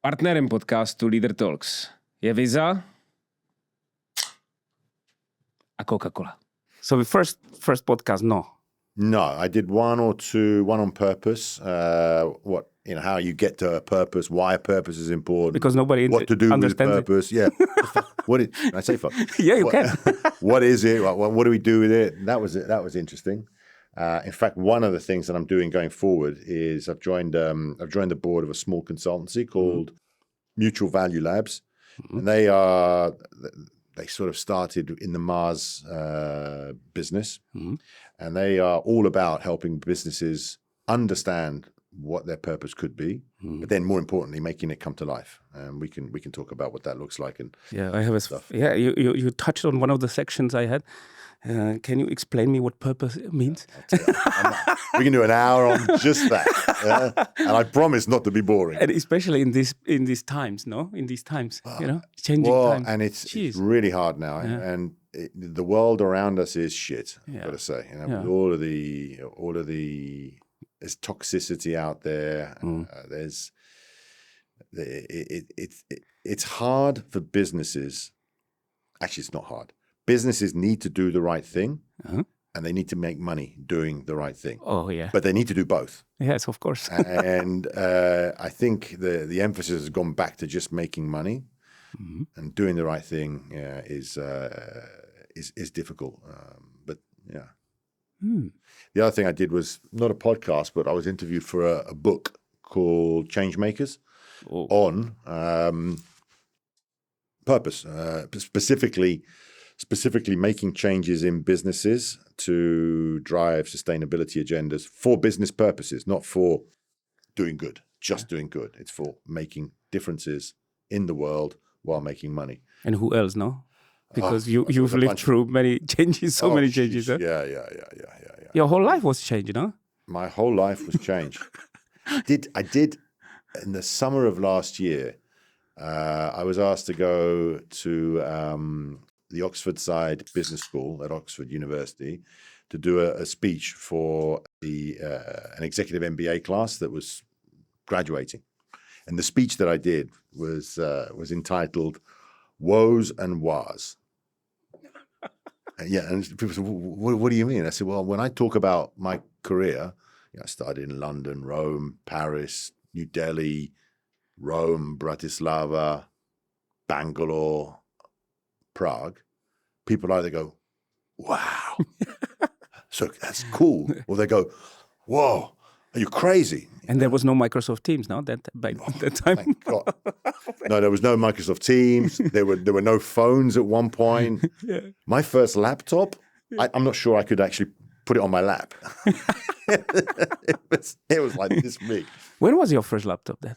Partnerem podcastu Leader Talks je Visa a Coca-Cola. So the first podcast, no. No, I did one or two, one on purpose. How you get to a purpose, why a purpose is important. Because nobody what to do with purpose. It. Yeah. Can I say fuck? Yeah, you can. What is it? What do we do with it? That was interesting. In fact, one of the things that I'm doing going forward is I've joined the board of a small consultancy called Mutual Value Labs, and they sort of started in the Mars business, and they are all about helping businesses understand what their purpose could be, but then more importantly, making it come to life. And we can talk about what that looks like. And I have stuff. You touched on one of the sections I had. Can you explain me what purpose means? We can do an hour on just that, and I promise not to be boring. And especially in these times, no? In these times, changing times. And it's really hard now, and the world around us is shit. I've got to say, with all of the there's toxicity out there. It's hard for businesses. Actually, it's not hard. Businesses need to do the right thing, and they need to make money doing the right thing. Oh, yeah. But they need to do both. Yes, of course. And I think the emphasis has gone back to just making money, and doing the right thing is difficult. But yeah. The other thing I did was not a podcast, but I was interviewed for a book called Changemakers on purpose, specifically making changes in businesses to drive sustainability agendas for business purposes, not for doing good, doing good. It's for making differences in the world while making money. And who else, no? Because you've lived through many changes, many changes. Huh? Yeah. Your whole life was changed, no? My whole life was changed. I did in the summer of last year. I was asked to go to the Oxford Side Business School at Oxford University to do a speech for an executive MBA class that was graduating. And the speech that I did was entitled "Woes and Whas." And people said, what do you mean? I said, well, when I talk about my career, I started in London, Rome, Paris, New Delhi, Rome, Bratislava, Bangalore, Prague. People either go, wow, so that's cool. Or they go, whoa, are you crazy? And there was no Microsoft Teams, no? That time. Thank God. No, there was no Microsoft Teams. There were no phones at one point. Yeah. My first laptop, I'm not sure I could actually put it on my lap. it was like this big. When was your first laptop then?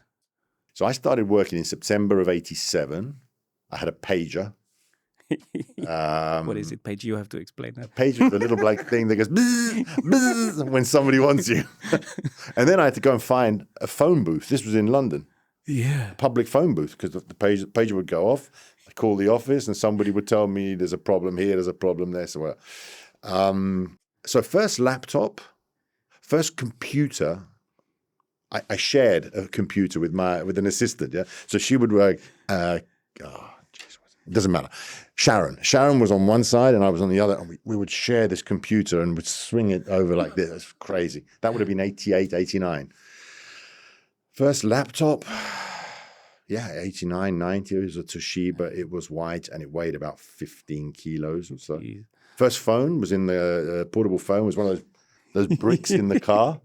So I started working in September of '87. I had a pager. What is it, pager? You have to explain that. Pager is the little black thing that goes bzz, bzz, when somebody wants you. And then I had to go and find a phone booth. This was in London. Yeah. A public phone booth, because the pager would go off. I'd call the office and somebody would tell me there's a problem here, there's a problem there. So first laptop, first computer, I shared a computer with an assistant. Yeah. So she would work, it doesn't matter. Sharon was on one side and I was on the other, and we would share this computer and would swing it over like this. It's crazy. That would have been 88, 89. First laptop, 89, 90. It was a Toshiba. It was white and it weighed about 15 kilos or so. Jeez. First phone was in the portable phone, was one of those bricks in the car.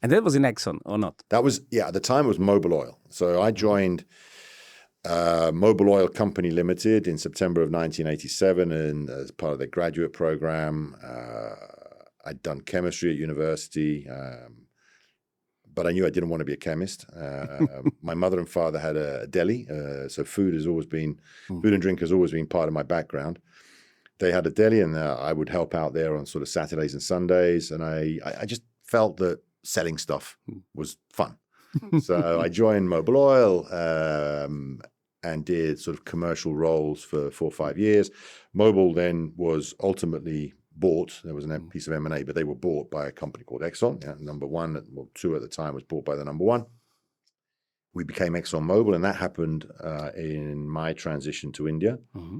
And that was in Exxon or not? That was, at the time it was Mobil Oil. So I joined Mobil Oil Company Limited in September of 1987, and as part of their graduate program, I'd done chemistry at university, but I knew I didn't want to be a chemist. My mother and father had a deli, so food and drink has always been part of my background. They had a deli, and I would help out there on sort of Saturdays and Sundays, and I just felt that selling stuff was fun. So I joined Mobil Oil and did sort of commercial roles for 4 or 5 years. Mobil then was ultimately bought. There was a piece of M&A, but they were bought by a company called Exxon. Number one, well, two at the time was bought by the number one. we became Exxon Mobil, and that happened in my transition to India. Mm-hmm.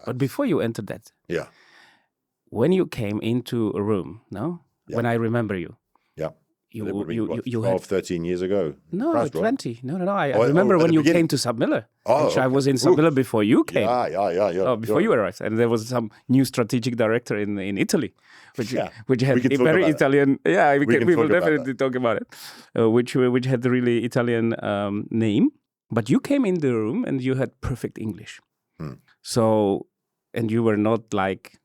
But before you entered that, when you came into a room, when I remember you, you 12, 13 years ago. No, Christ, 20. Right? No. I remember when you came to Submiller. I was in Submiller before you came. Yeah. Before you arrived, and there was some new strategic director in Italy, which had a very Italian. Yeah, we will definitely talk about it. Which had a really Italian name. But you came in the room and you had perfect English. So, and you were not like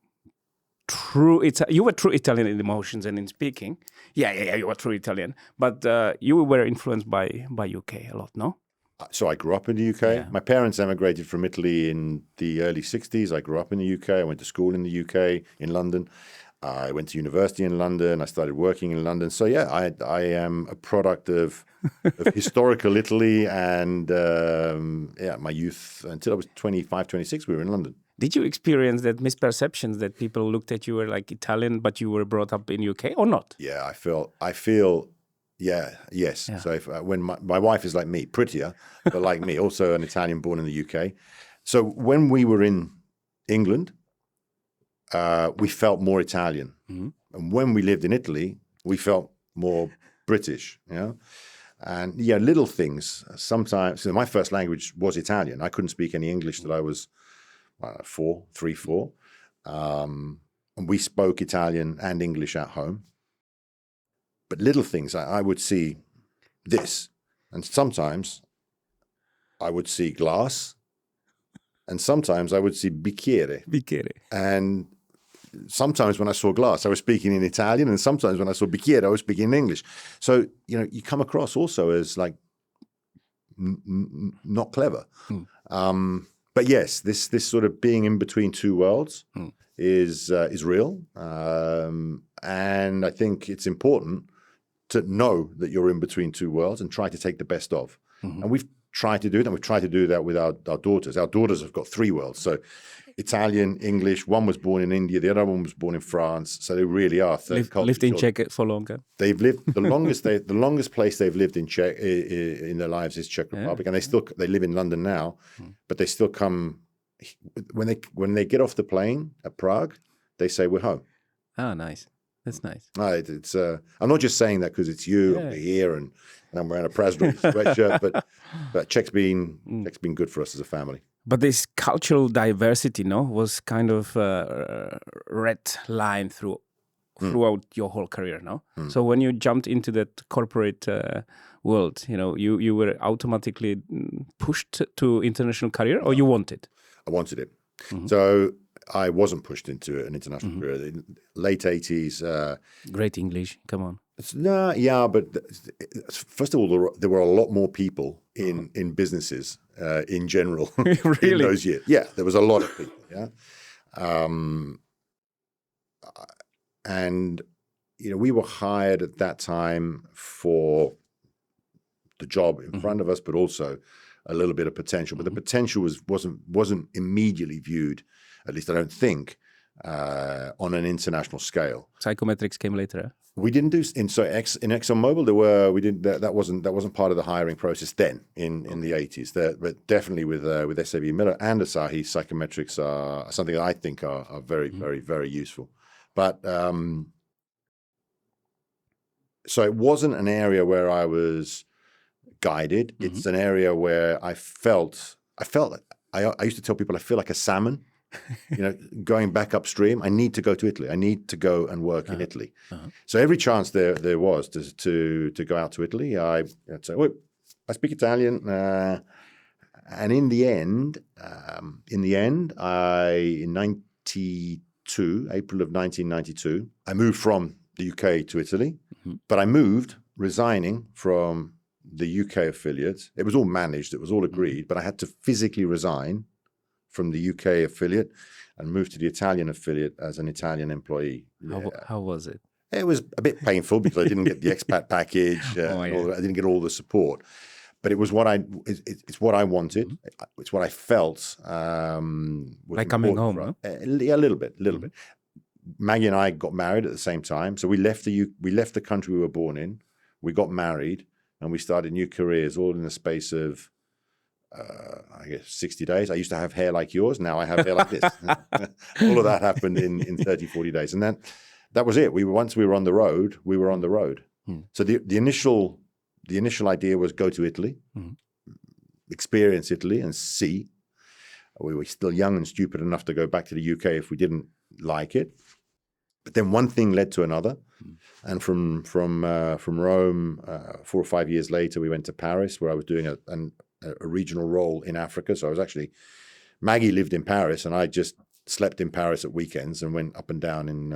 you were true Italian in emotions and in speaking. Yeah, you were true Italian. But you were influenced by UK a lot, no? So I grew up in the UK. Yeah. My parents emigrated from Italy in the early 60s. I grew up in the UK. I went to school in the UK, in London. I went to university in London. I started working in London. So yeah, I am a product of historical Italy and my youth. Until I was 25, 26, we were in London. Did you experience that misperceptions that people looked at you were like Italian, but you were brought up in UK or not? Yeah, I feel, yes. Yeah. So when my wife is like me, prettier, but like me, also an Italian born in the UK. So when we were in England, we felt more Italian. Mm-hmm. And when we lived in Italy, we felt more British, And little things. Sometimes, my first language was Italian. I couldn't speak any English till I was 4. And we spoke Italian and English at home. But little things, I would see this. And sometimes I would see glass. And sometimes I would see bicchiere. And sometimes when I saw glass, I was speaking in Italian. And sometimes when I saw bicchiere, I was speaking in English. So, you come across also as like not clever. But yes, this sort of being in between two worlds is real. And I think it's important to know that you're in between two worlds and try to take the best of. Mm-hmm. And we've tried to do it, and we've tried to do that with our daughters. Our daughters have got 3 worlds. So Italian, English, one was born in India, the other one was born in France. So they really are lived in Czech for longer. They've lived the longest place they've lived in Czech in their lives is Czech Republic, and they live in London now, but they still come when they get off the plane at Prague, they say we're home. Oh, nice. That's nice. It's I'm not just saying that because it's you over here and I'm wearing a Prasdorf sweatshirt, but Czech's been good for us as a family. But this cultural diversity, was kind of a red line throughout your whole career, no? So when you jumped into that corporate world, you were automatically pushed to international career, or you wanted? I wanted it. Mm-hmm. So I wasn't pushed into an international career. Late 80s. Great English, come on. But first of all, there were a lot more people in businesses in general really? in those years. Yeah, there was a lot of people. Yeah, and we were hired at that time for the job in front of us, but also a little bit of potential. But the potential wasn't immediately viewed, at least I don't think, on an international scale. Psychometrics came later. Eh? We didn't do in Exxon Mobil. That wasn't part of the hiring process then in the 80s. But definitely with SAB Miller and Asahi, psychometrics are something that I think are very very very useful. But so it wasn't an area where I was guided. It's an area where I felt I used to tell people I feel like a salmon. Going back upstream, I need to go to Italy. I need to go and work in Italy. So every chance there was to go out to Italy, I'd say, I speak Italian. And in the end, in 92, April of 1992, I moved from the UK to Italy. But I moved, resigning from the UK affiliate. It was all managed. It was all agreed. But I had to physically resign from the UK affiliate and moved to the Italian affiliate as an Italian employee. How was it? It was a bit painful because I didn't get the expat package. I didn't get all the support, but it was it's what I wanted. It's what I felt. Like coming home, huh? A little bit. Maggie and I got married at the same time, so we left the country we were born in. We got married, and we started new careers all in the space of, I guess, 60 days. I used to have hair like yours. Now I have hair like this. All of that happened in 30, 40 days. And that was it. Once we were on the road, we were on the road. So the initial idea was go to Italy, experience Italy and see. We were still young and stupid enough to go back to the UK if we didn't like it. But then one thing led to another. And from Rome, 4 or 5 years later, we went to Paris, where I was doing a regional role in Africa. So I was actually, Maggie lived in Paris, and I just slept in Paris at weekends and went up and down and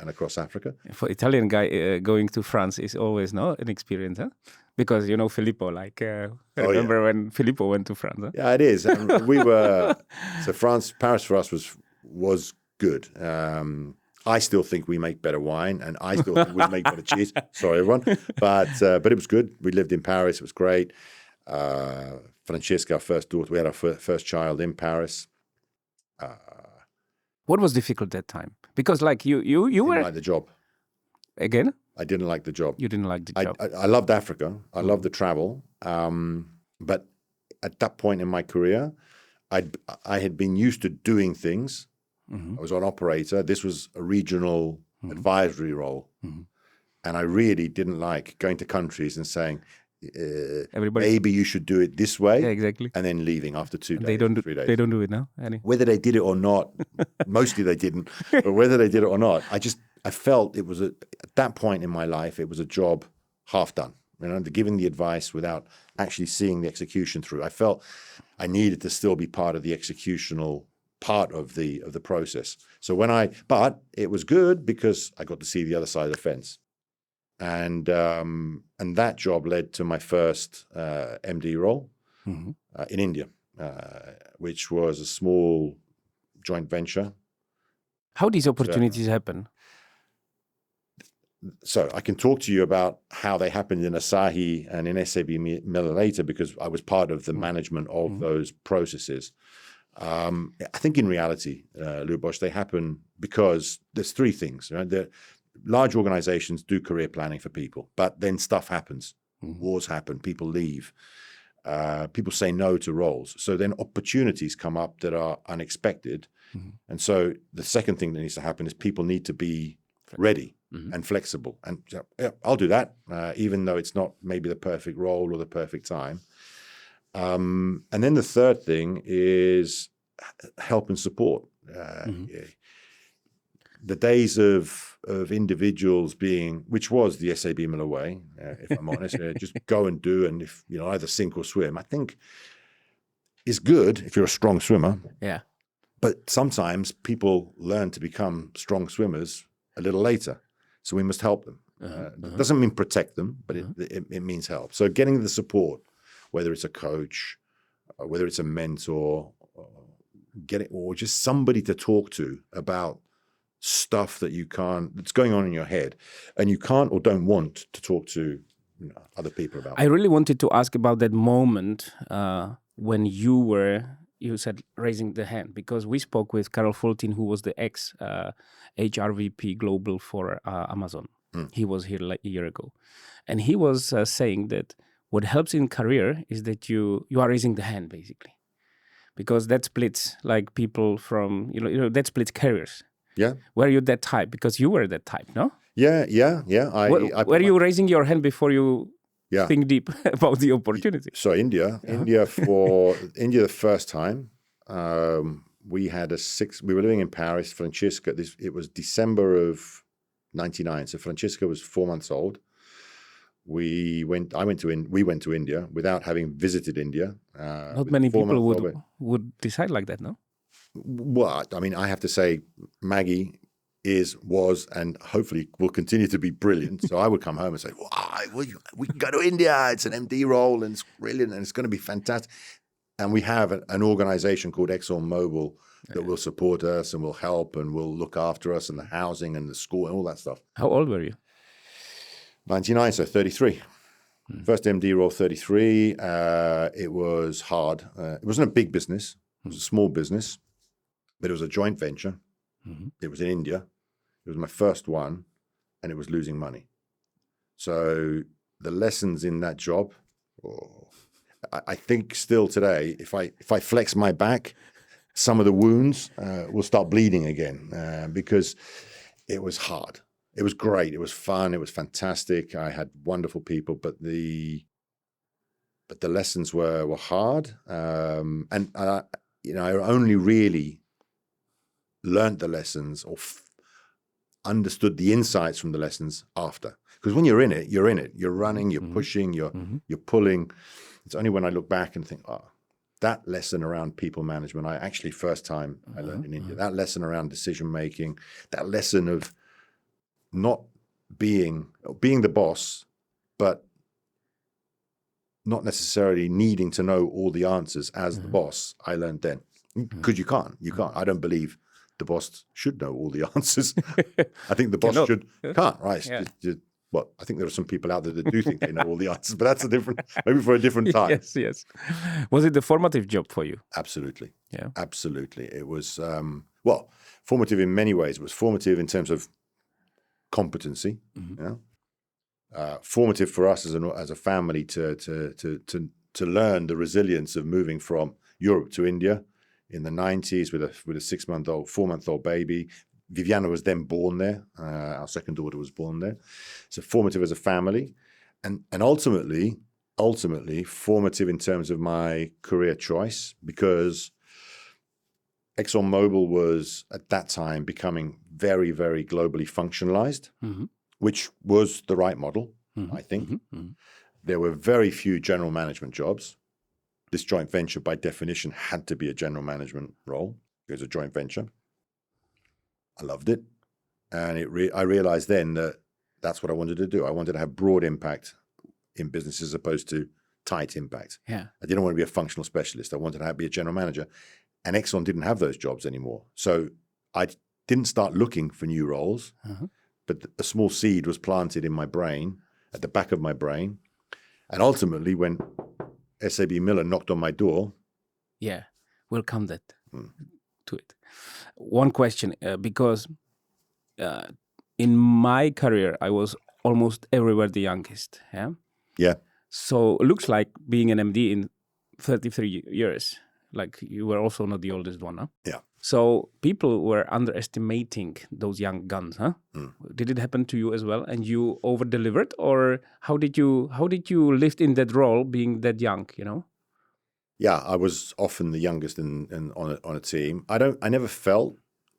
across Africa. For Italian guy, going to France is always an experience, huh? Because you know Filippo, I remember when Filippo went to France. Huh? Yeah, it is. And Paris for us was good. I still think we make better wine, and I still think we make better cheese. Sorry, everyone, but it was good. We lived in Paris; it was great. Francesca, our first daughter, we had our first child in Paris. What was difficult that time? Because you didn't were like the job. Again? I didn't like the job. You didn't like the job. I loved Africa. I loved the travel. But at that point in my career, I had been used to doing things. I was an operator. This was a regional advisory role. And I really didn't like going to countries and saying, maybe you should do it this way. Yeah, exactly. And then leaving after 2 days, 3 days. They don't do it now. Whether they did it or not, mostly they didn't. But whether they did it or not, I felt it was at that point in my life, it was a job half done. Giving the advice without actually seeing the execution through. I felt I needed to still be part of the executional part of the process. So but it was good because I got to see the other side of the fence. And that job led to my first MD role in India, which was a small joint venture. How these opportunities happen? So I can talk to you about how they happened in Asahi and in SAB Miller later, because I was part of the management of those processes. I think in reality, Lubos, they happen because there's three things, right? Large organizations do career planning for people, but then stuff happens. Wars happen, people leave, people say no to roles. So then opportunities come up that are unexpected. And so the second thing that needs to happen is people need to be ready and flexible. And yeah, I'll do that, even though it's not maybe the perfect role or the perfect time. And then the third thing is help and support. The days of individuals being, which was the SAB Miller way, if I'm honest, just go and do, and if either sink or swim, I think is good if you're a strong swimmer. Yeah. But sometimes people learn to become strong swimmers a little later, so we must help them. It doesn't mean protect them, but it means help. So getting the support, whether it's a coach, whether it's a mentor, or just somebody to talk to about stuff that's going on in your head, and you can't or don't want to talk to other people about. I really wanted to ask about that moment when you said raising the hand, because we spoke with Carol Fultin, who was the HR VP Global for Amazon. He was here like a year ago. And he was saying that what helps in career is that you are raising the hand, basically. Because that splits like people from, that splits careers. Yeah. Were you that type? Because you were that type, no? Yeah. Were you raising your hand before you think deep about the opportunity? So India the first time, we were living in Paris. Francesca, it was December of 99. So Francesca was 4 months old. We went to India without having visited India. Not many people would decide like that, no? Well, I mean, I have to say, Maggie was, and hopefully will continue to be brilliant. So I would come home and say, we can go to India. It's an MD role and it's brilliant and it's going to be fantastic. And we have an organization called Exxon Mobil that will support us and will help and will look after us and the housing and the school and all that stuff. How old were you? 99, so 33. First MD role, 33. It was hard. It wasn't a big business. It was a small business, but it was a joint venture. It was in India. It was my first one, and it was losing money. So the lessons in that job, I think still today, if I flex my back, some of the wounds will start bleeding again because it was hard. It was great. It was fun. It was fantastic. I had wonderful people, but the lessons were hard. And I only really learned the lessons or understood the insights from the lessons after. Because when you're in it, you're in it. You're running, you're pushing, you're pulling. It's only when I look back and think, that lesson around people management, I actually first time I learned in India, that lesson around decision making, that lesson of not being the boss, but not necessarily needing to know all the answers as the boss, I learned then. Because you can't. I don't believe the boss should know all the answers. I think the boss can't, right? Yeah. I think there are some people out there that do think they know all the answers, but that's maybe for a different time. Yes. Was it the formative job for you? Absolutely. Yeah. Absolutely. It was, formative in many ways. It was formative in terms of competency, formative for us as a family to learn the resilience of moving from Europe to India in the 90s with a 4-month-old baby. Viviana was then born there. Our second daughter was born there. So formative as a family, and ultimately formative in terms of my career choice, because Exxon Mobil was at that time becoming very, very globally functionalized, which was the right model, I think. There were very few general management jobs. This joint venture, by definition, had to be a general management role. It was a joint venture. I loved it. And I realized then that that's what I wanted to do. I wanted to have broad impact in business as opposed to tight impact. Yeah. I didn't want to be a functional specialist. I wanted to be a general manager. And Exxon didn't have those jobs anymore. So I didn't start looking for new roles, but a small seed was planted in my brain, at the back of my brain. And ultimately, when SAB Miller knocked on my door. Yeah, we'll come to it. One question, because in my career, I was almost everywhere the youngest. Yeah. Yeah. So it looks like being an MD in 33 years, like you were also not the oldest one, huh? Yeah. So people were underestimating those young guns, huh? Did it happen to you as well? And you over-delivered, or how did you live in that role, being that young? Yeah, I was often the youngest on a team. I never felt.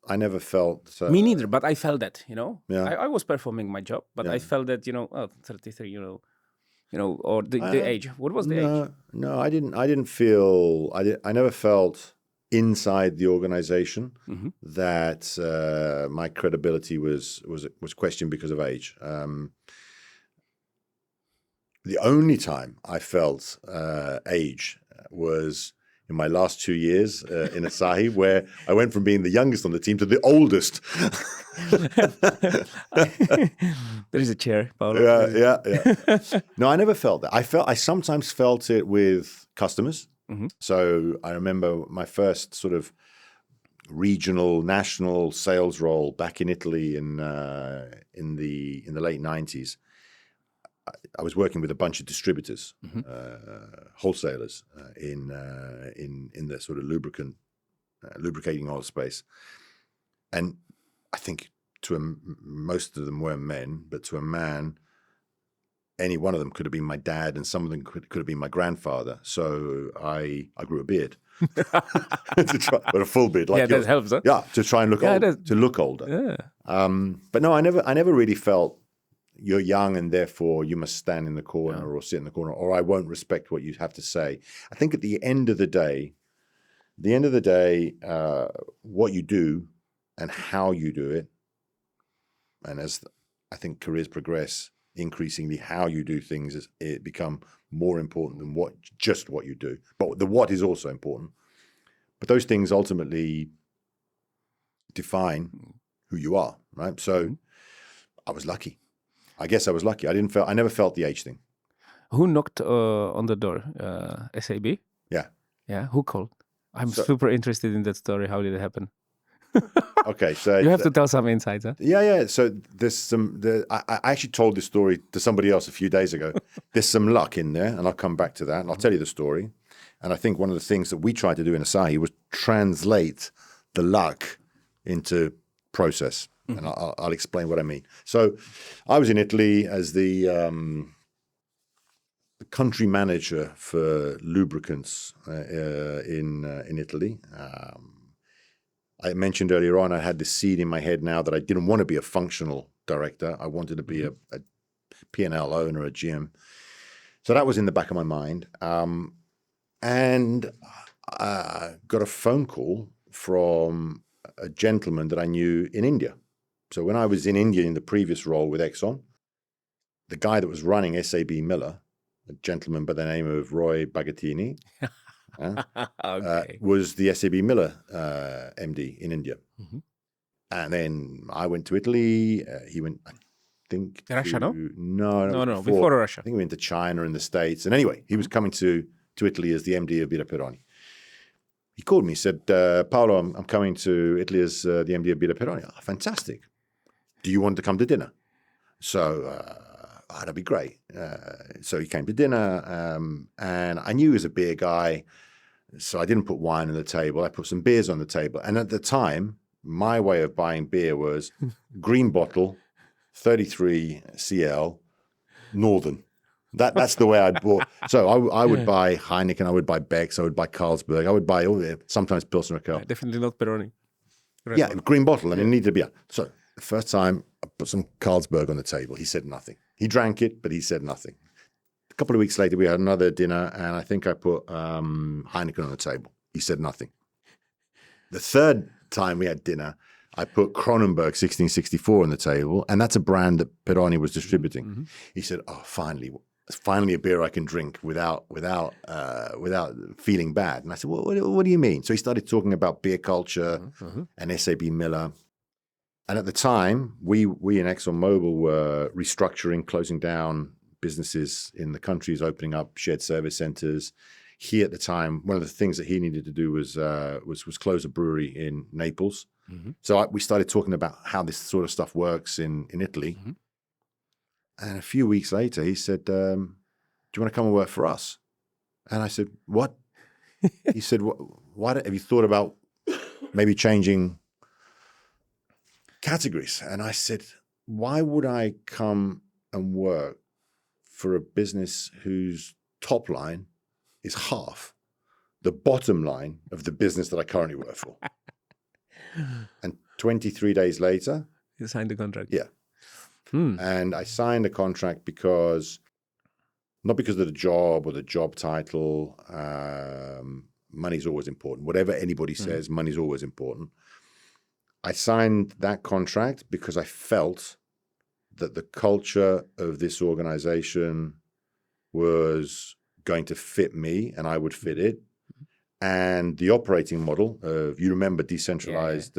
Me neither, but I felt that. Yeah. I was performing my job, but I felt that 33. Or the age. What was the age? No, I didn't feel. I never felt inside the organization that my credibility was questioned because of age. The only time I felt age was in my last 2 years in Asahi, where I went from being the youngest on the team to the oldest. There is a chair, Paolo. Yeah. No, I never felt that. I sometimes felt it with customers. So I remember my first sort of regional, national sales role back in Italy in the late 90s. I was working with a bunch of distributors, wholesalers in the sort of lubricating oil space, and I think most of them were men, but to a man, any one of them could have been my dad, and some of them could have been my grandfather. So I grew a beard, but a full beard, like that helps. Huh? Yeah, to try and look older. Yeah. But no, I never really felt you're young and therefore you must stand in the corner or sit in the corner, or I won't respect what you have to say. I think at the end of the day, what you do and how you do it, and as I think careers progress, increasingly how you do things it become more important than what you do. But the what is also important. But those things ultimately define who you are, right? So I was lucky. I guess I was lucky. I never felt the age thing. Who knocked on the door? SAB? Yeah. Yeah. Who called? I'm super interested in that story. How did it happen? Okay, so you have to tell some insights, huh? Yeah. So there's I actually told this story to somebody else a few days ago. There's some luck in there, and I'll come back to that, and I'll tell you the story. And I think one of the things that we tried to do in Asahi was translate the luck into process. And I'll explain what I mean. So I was in Italy as the country manager for lubricants in Italy. I mentioned earlier on, I had this seed in my head now that I didn't want to be a functional director. I wanted to be a P&L owner, a GM. So that was in the back of my mind. And I got a phone call from a gentleman that I knew in India. So when I was in India in the previous role with Exxon, the guy that was running SAB Miller, a gentleman by the name of Roy Bagattini, was the SAB Miller MD in India. Mm-hmm. And then I went to Italy. He went, I think... Russia, no? No, before Russia. I think we went to China and the States. And anyway, he was coming to Italy as the MD of Birra Peroni. He called me, said, Paolo, I'm coming to Italy as the MD of Birra Peroni. Oh, fantastic. Do you want to come to dinner? So that'd be great. So he came to dinner, and I knew he was a beer guy, so I didn't put wine on the table. I put some beers on the table. And at the time, my way of buying beer was green bottle, 33 CL, Northern. That's the way I bought. So I would buy Heineken, I would buy Beck's, I would buy Carlsberg, I would buy sometimes Pilsner Urquell. Definitely not Peroni. Green bottle, and it needed to be. So the first time I put some Carlsberg on the table, he said nothing. He drank it, but he said nothing. A couple of weeks later, we had another dinner, and I think I put Heineken on the table. He said nothing. The third time we had dinner, I put Kronenberg 1664 on the table, and that's a brand that Peroni was distributing. Mm-hmm. He said, "Oh, finally a beer I can drink without feeling bad." And I said, "Well, what do you mean?" So he started talking about beer culture and SAB Miller. And at the time, we in Exxon Mobil were restructuring, closing down businesses in the countries, opening up shared service centers. He, at the time, one of the things that he needed to do was close a brewery in Naples. Mm-hmm. So we started talking about how this sort of stuff works in Italy. Mm-hmm. And a few weeks later, he said, "Do you want to come and work for us?" And I said, "What?" He said, "Why have you thought about maybe changing categories?" And I said, "Why would I come and work for a business whose top line is half the bottom line of the business that I currently work for?" And 23 days later, you signed the contract. Yeah. And I signed the contract not because of the job or the job title. Money's always important. Whatever anybody says, money's always important. I signed that contract because I felt that the culture of this organization was going to fit me and I would fit it. And the operating model of, you remember, decentralized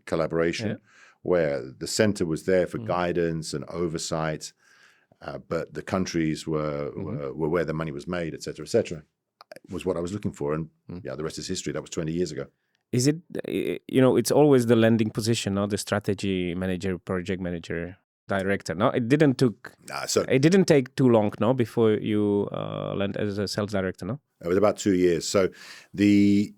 collaboration, where the center was there for guidance and oversight, but the countries were where the money was made, et cetera, was what I was looking for. And the rest is history. That was 20 years ago. Is it, it's always the landing position, no? The strategy manager, project manager, director, no? It didn't take too long, no, before you land as a sales director, no? It was about 2 years. So the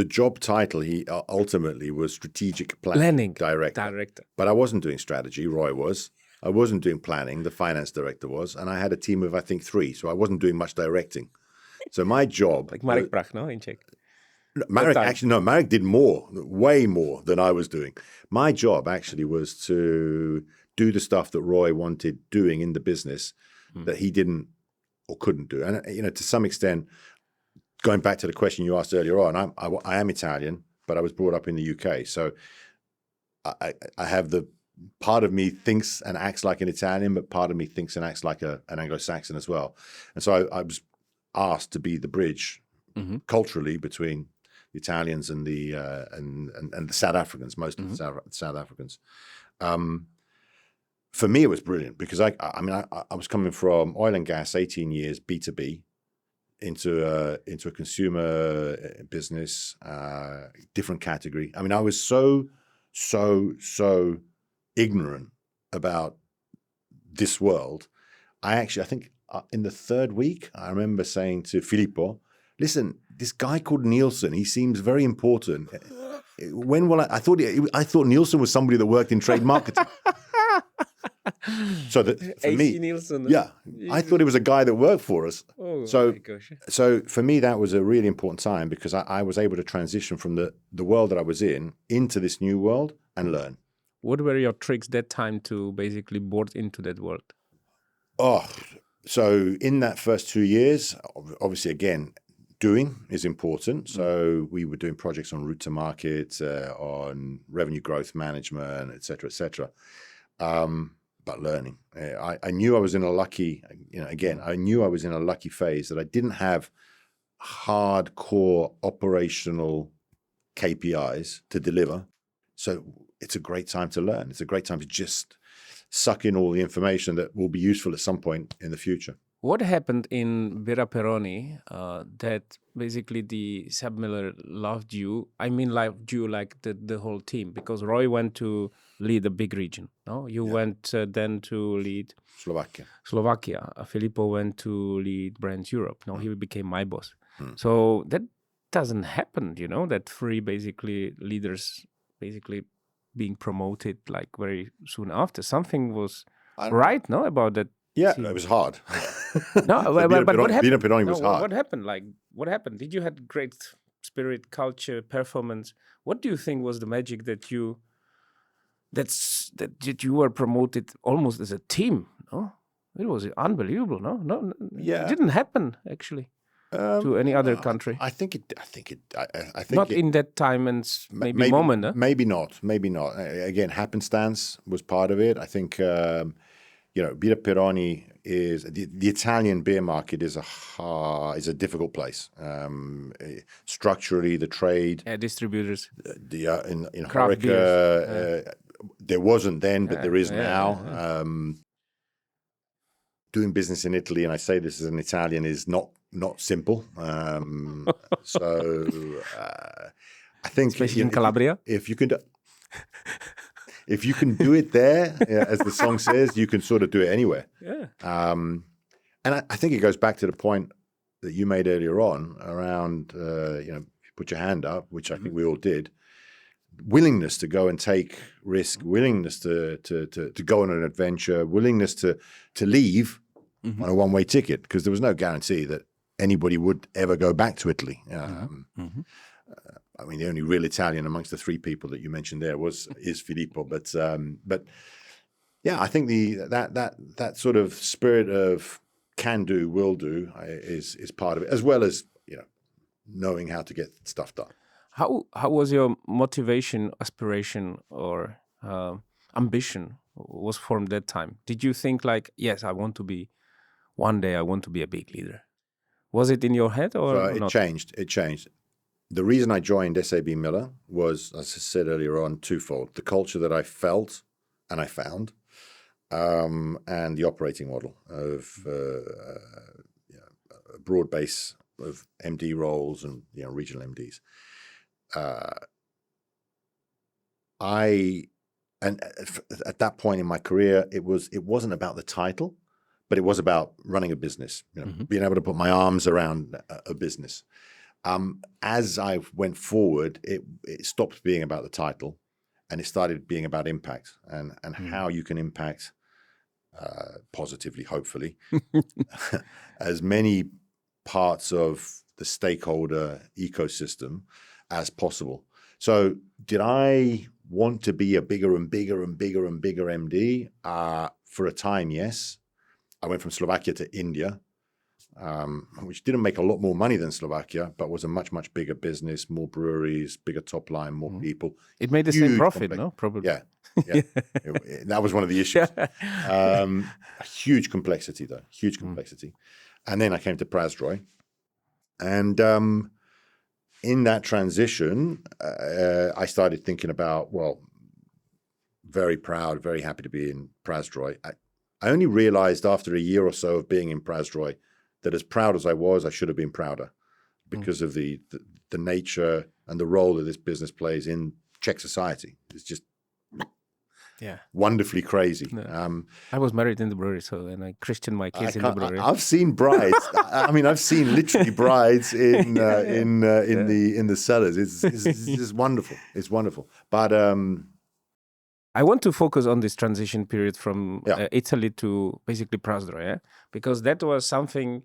job title, he ultimately was strategic planning director. But I wasn't doing strategy. Roy was. I wasn't doing planning. The finance director was. And I had a team of, I think, 3. So I wasn't doing much directing. So my job... Like Marek Prach, no? In Czech. Marek did way more than I was doing. My job actually was to do the stuff that Roy wanted doing in the business that he didn't or couldn't do. And, to some extent... Going back to the question you asked earlier on, I am Italian, but I was brought up in the UK. So I have the part of me thinks and acts like an Italian, but part of me thinks and acts like an Anglo-Saxon as well. And so I was asked to be the bridge culturally between the Italians and the South Africans, most of the South Africans. For me, it was brilliant because I was coming from oil and gas, 18 years, B2B. into a consumer business, different category. I mean, I was so ignorant about this world. I think in the third week, I remember saying to Filippo, listen, this guy called Nielsen, he seems very important. When will I thought Nielsen was somebody that worked in trade marketing. So that for me, Nielsen. Yeah, I thought it was a guy that worked for us. Oh, so, my gosh. So for me, that was a really important time because I was able to transition from the world that I was in into this new world and learn. What were your tricks that time to basically board into that world? Oh, so in that first 2 years, obviously, again, doing is important. So we were doing projects on route to market, on revenue growth management, et cetera, but learning. I knew I was in a lucky, I knew I was in a lucky phase that I didn't have hardcore operational KPIs to deliver. So it's a great time to learn. It's a great time to just suck in all the information that will be useful at some point in the future. What happened in Birra Peroni that basically the Submiller loved you? I mean, loved you like the whole team, because Roy went to lead a big region. No, you went then to lead Slovakia. Filippo went to lead Brands Europe. No, he became my boss. So that doesn't happen, that three basically leaders basically being promoted like very soon after. Something was right, no, about that. Yeah, team. It was hard. No, but what happened? Birra Peroni was hard. What happened? What happened? Did you had great spirit, culture, performance? What do you think was the magic that you were promoted almost as a team? No, it was unbelievable. No, it didn't happen actually to any other country. I think not in that time and maybe moment. Huh? Maybe not. Again, happenstance was part of it. I think. Birra Peroni is the Italian beer market is a difficult place. Structurally, the trade, distributors, in Horeca, there wasn't then, but there is now. Doing business in Italy, and I say this as an Italian, is not simple. So I think, especially in Calabria, if you can. If you can do it there, as the song says, you can sort of do it anywhere. Yeah. And I think it goes back to the point that you made earlier on around, put your hand up, which I think we all did. Willingness to go and take risk, willingness to go on an adventure, willingness to leave on a one-way ticket, because there was no guarantee that anybody would ever go back to Italy. I mean, the only real Italian amongst the three people that you mentioned there is Filippo, but yeah, I think that sort of spirit of can do, will do is part of it, as well as knowing how to get stuff done. How was your motivation, aspiration, or ambition was formed that time? Did you think like, yes, one day I want to be a big leader? Was it in your head or not? It changed. The reason I joined SAB Miller was, as I said earlier on, twofold. The culture that I felt and I found, and the operating model of a broad base of MD roles and regional MDs. At that point in my career, it wasn't about the title, but it was about running a business, being able to put my arms around a business. As I went forward, it stopped being about the title, and it started being about impact and how you can impact positively, hopefully, as many parts of the stakeholder ecosystem as possible. So did I want to be a bigger and bigger and bigger and bigger MD? For a time, yes. I went from Slovakia to India, which didn't make a lot more money than Slovakia, but was a much, much bigger business, more breweries, bigger top line, more people. It made the same profit, no? Probably. Yeah. That was one of the issues. A huge complexity, though. Huge complexity. And then I came to Prazdroj. And in that transition, I started thinking about, very proud, very happy to be in Prazdroj. I only realized after a year or so of being in Prazdroj that as proud as I was, I should have been prouder because of the nature and the role that this business plays in Czech society. It's just wonderfully crazy. No. I was married in the brewery, and I christened my kids in the brewery. I've seen brides. I mean, I've seen literally brides in the cellars. It's just wonderful. It's wonderful. But I want to focus on this transition period from Italy to basically Prazdroj, because that was something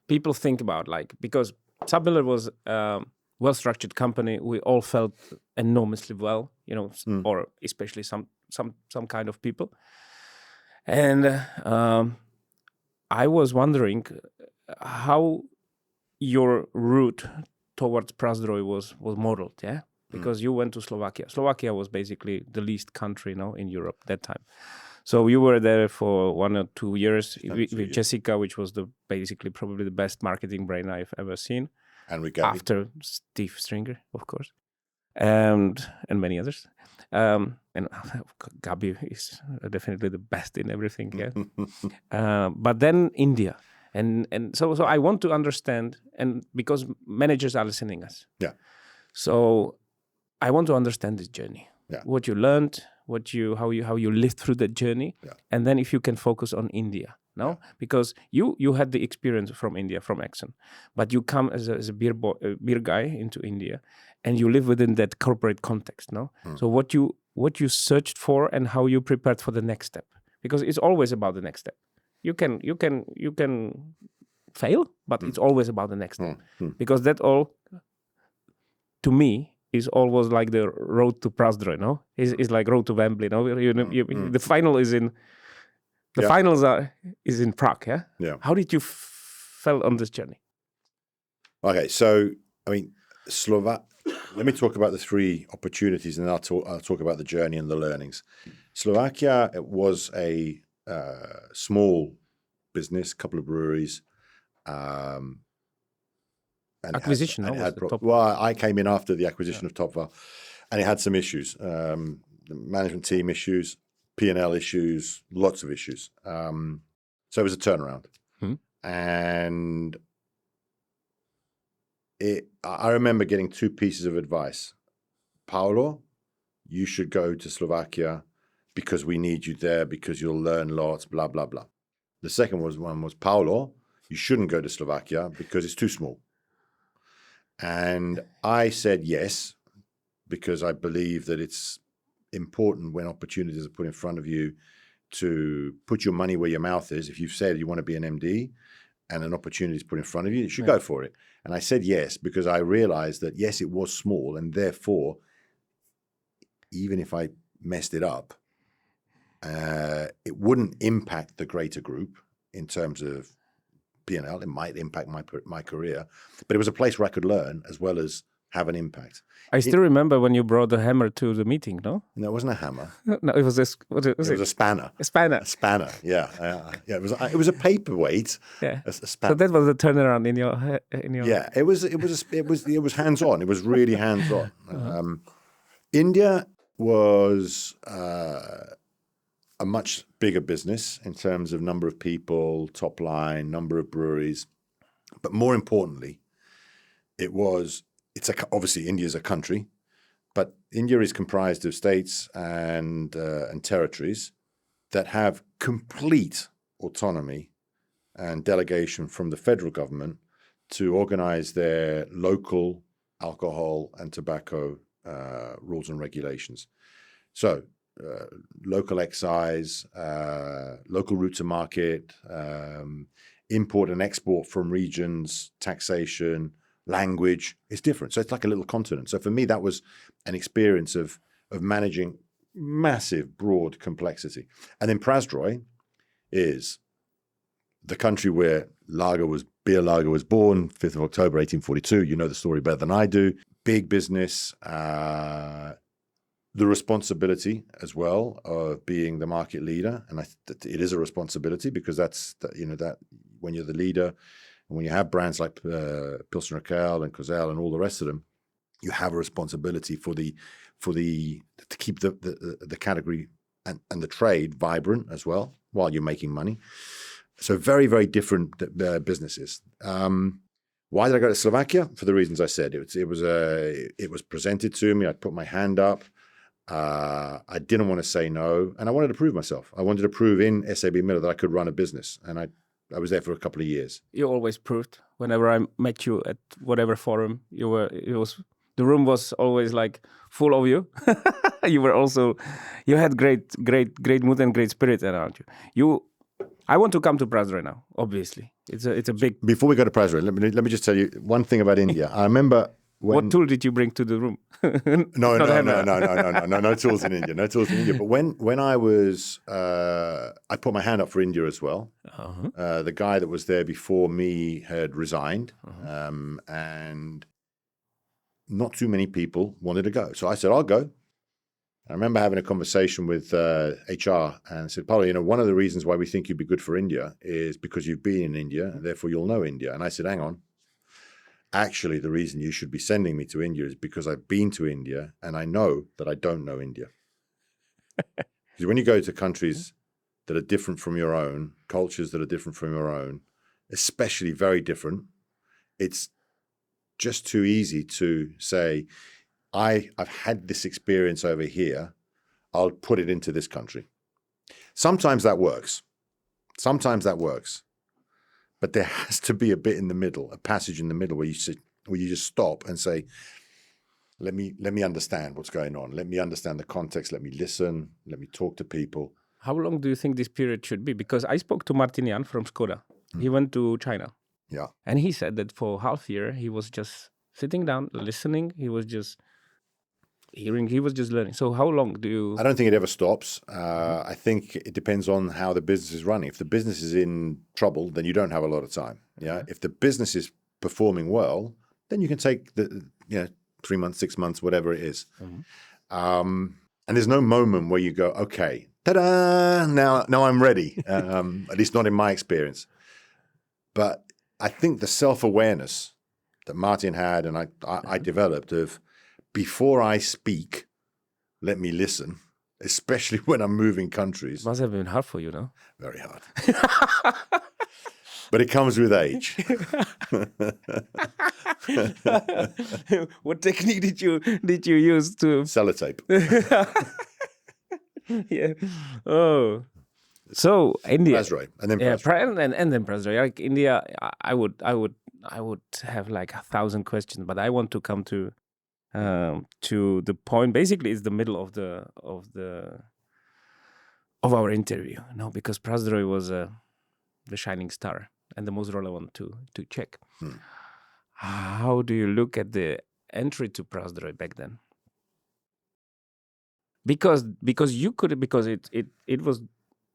people think about, because Tabler was a well-structured company. We all felt enormously well, or especially some kind of people. And I was wondering how your route towards Prazdroj was modeled, because you went to Slovakia. Slovakia was basically the least country in Europe that time. So you were there for 1 or 2 years with Jessica, which was basically probably the best marketing brain I've ever seen. And with Gabi. After Steve Stringer, of course, and many others. And Gabi is definitely the best in everything. But then India, and so I want to understand, and because managers are listening us. Yeah. So I want to understand this journey. Yeah. What you learned, how you lived through that journey, and then if you can focus on India. No, because you had the experience from India, from Exxon, but you come as a beer guy into India, and you live within that corporate context. No, so what you searched for and how you prepared for the next step, because it's always about the next step. You can fail, but it's always about the next step, because that all, to me, is always like the road to Prazdroj. No, is like road to Wembley. No, the final is in. The finals is in Prague, Yeah. How did you fell on this journey? Okay, so I mean, let me talk about the 3 opportunities, and then I'll talk about the journey and the learnings. Slovakia, it was a small business, couple of breweries. Acquisition. I came in after the acquisition of Topval, and it had some issues, the management team issues. P&L issues, lots of issues. So it was a turnaround. And I remember getting 2 pieces of advice. Paolo, you should go to Slovakia because we need you there, because you'll learn lots, blah, blah, blah. The second one was, Paolo, you shouldn't go to Slovakia because it's too small. And I said yes, because I believe that it's important when opportunities are put in front of you to put your money where your mouth is. If you've said you want to be an MD and an opportunity is put in front of you, you should go for it. And I said yes, because I realized that, yes, it was small, and therefore, even if I messed it up, it wouldn't impact the greater group in terms of P&L. It might impact my career, but it was a place where I could learn as well as have an impact. I still remember when you brought the hammer to the meeting, no? No, it wasn't a hammer. No, it was it was a spanner. A spanner. A spanner. Yeah. It was a paperweight. Yeah. A spanner. So that was the turnaround in your. Yeah. It was hands on. It was really hands on. India was a much bigger business in terms of number of people, top line, number of breweries, but more importantly, obviously India is a country, but India is comprised of states and territories that have complete autonomy and delegation from the federal government to organize their local alcohol and tobacco rules and regulations. So local excise, local route to market, import and export from regions, taxation, language is different. So it's like a little continent. So for me, that was an experience of managing massive, broad complexity. And then Prazdroj is the country where beer lager was born, 5th of October, 1842. You know the story better than I do. Big business, the responsibility as well of being the market leader. And it is a responsibility, because that when you're the leader, and when you have brands like Pilsner Urquell and Kozel and all the rest of them, you have a responsibility to keep the category and the trade vibrant as well while you're making money. So very, very different businesses. Why did I go to Slovakia? For the reasons I said. It was presented to me. I put my hand up. I didn't want to say no, and I wanted to prove myself. I wanted to prove in SAB Miller that I could run a business, and I was there for a couple of years. You always proved. Whenever I met you at whatever forum, the room was always like full of you. You had great mood and great spirit around you. I want to come to Prazdroj now. Obviously, it's a big. Before we go to Prazdroj, let me just tell you one thing about India. I remember. What tool did you bring to the room? No tools in India. No tools in India. But when I was, I put my hand up for India as well. Uh-huh. The guy that was there before me had resigned, and not too many people wanted to go. So I said, I'll go. I remember having a conversation with HR and said, Paolo, one of the reasons why we think you'd be good for India is because you've been in India, and therefore you'll know India. And I said, hang on. Actually, the reason you should be sending me to India is because I've been to India and I know that I don't know India. Because when you go to countries that are different from your own, cultures that are different from your own, especially very different, it's just too easy to say, I've had this experience over here, I'll put it into this country. Sometimes that works. But there has to be a bit in the middle, a passage in the middle where you just stop and say, let me understand what's going on. Let me understand the context. Let me listen. Let me talk to people. How long do you think this period should be? Because I spoke to Martin from Skoda. He went to China. Yeah. And he said that for half a year, he was just sitting down, listening. He was just hearing. He was just learning. So how long do you... I don't think it ever stops. I think it depends on how the business is running. If the business is in trouble, then you don't have a lot of time. Yeah. If the business is performing well, then you can take 3 months, 6 months, whatever it is. Mm-hmm. And there's no moment where you go, okay, ta-da, now I'm ready. At least not in my experience. But I think the self-awareness that Martin had and I developed of, before I speak, let me listen, especially when I'm moving countries. Must have been hard for you, no? Very hard. But it comes with age. What technique did you use to... Sellotape. Yeah. Oh. So India. Prazdroj. And then Prazdroj. Yeah, and then Prazdroj. Like India, I would have like 1,000 questions, but I want to come to the point. Basically, it's the middle of our interview, because Prazdroj was the shining star and the most relevant to check. How do you look at the entry to Prazdroj back then? Because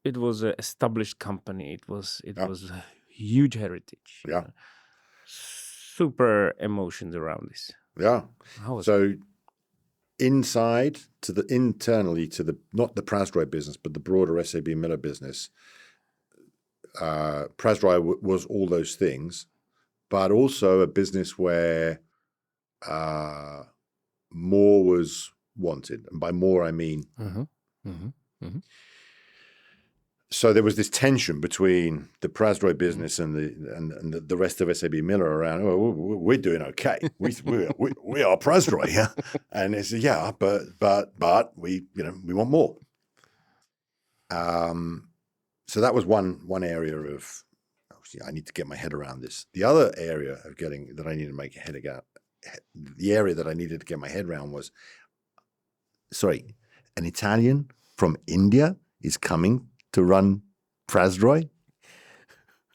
it was an established company. It was a huge heritage. Yeah. Super emotions around this. Yeah. So internally to the not the Prazdroj business, but the broader SAB Miller business, Prazdroj was all those things, but also a business where more was wanted. And by more, I mean... Mm-hmm. Mm-hmm. Mm-hmm. So there was this tension between the Prazdroj business and the rest of SAB Miller around. Oh, we're doing okay. We are Prazdroj, yeah. And it's but we want more. So that was one area of I need to get my head around this. The other area of that I needed to make a head around. The area that I needed to get my head around was, an Italian from India is coming to run Prazdroj?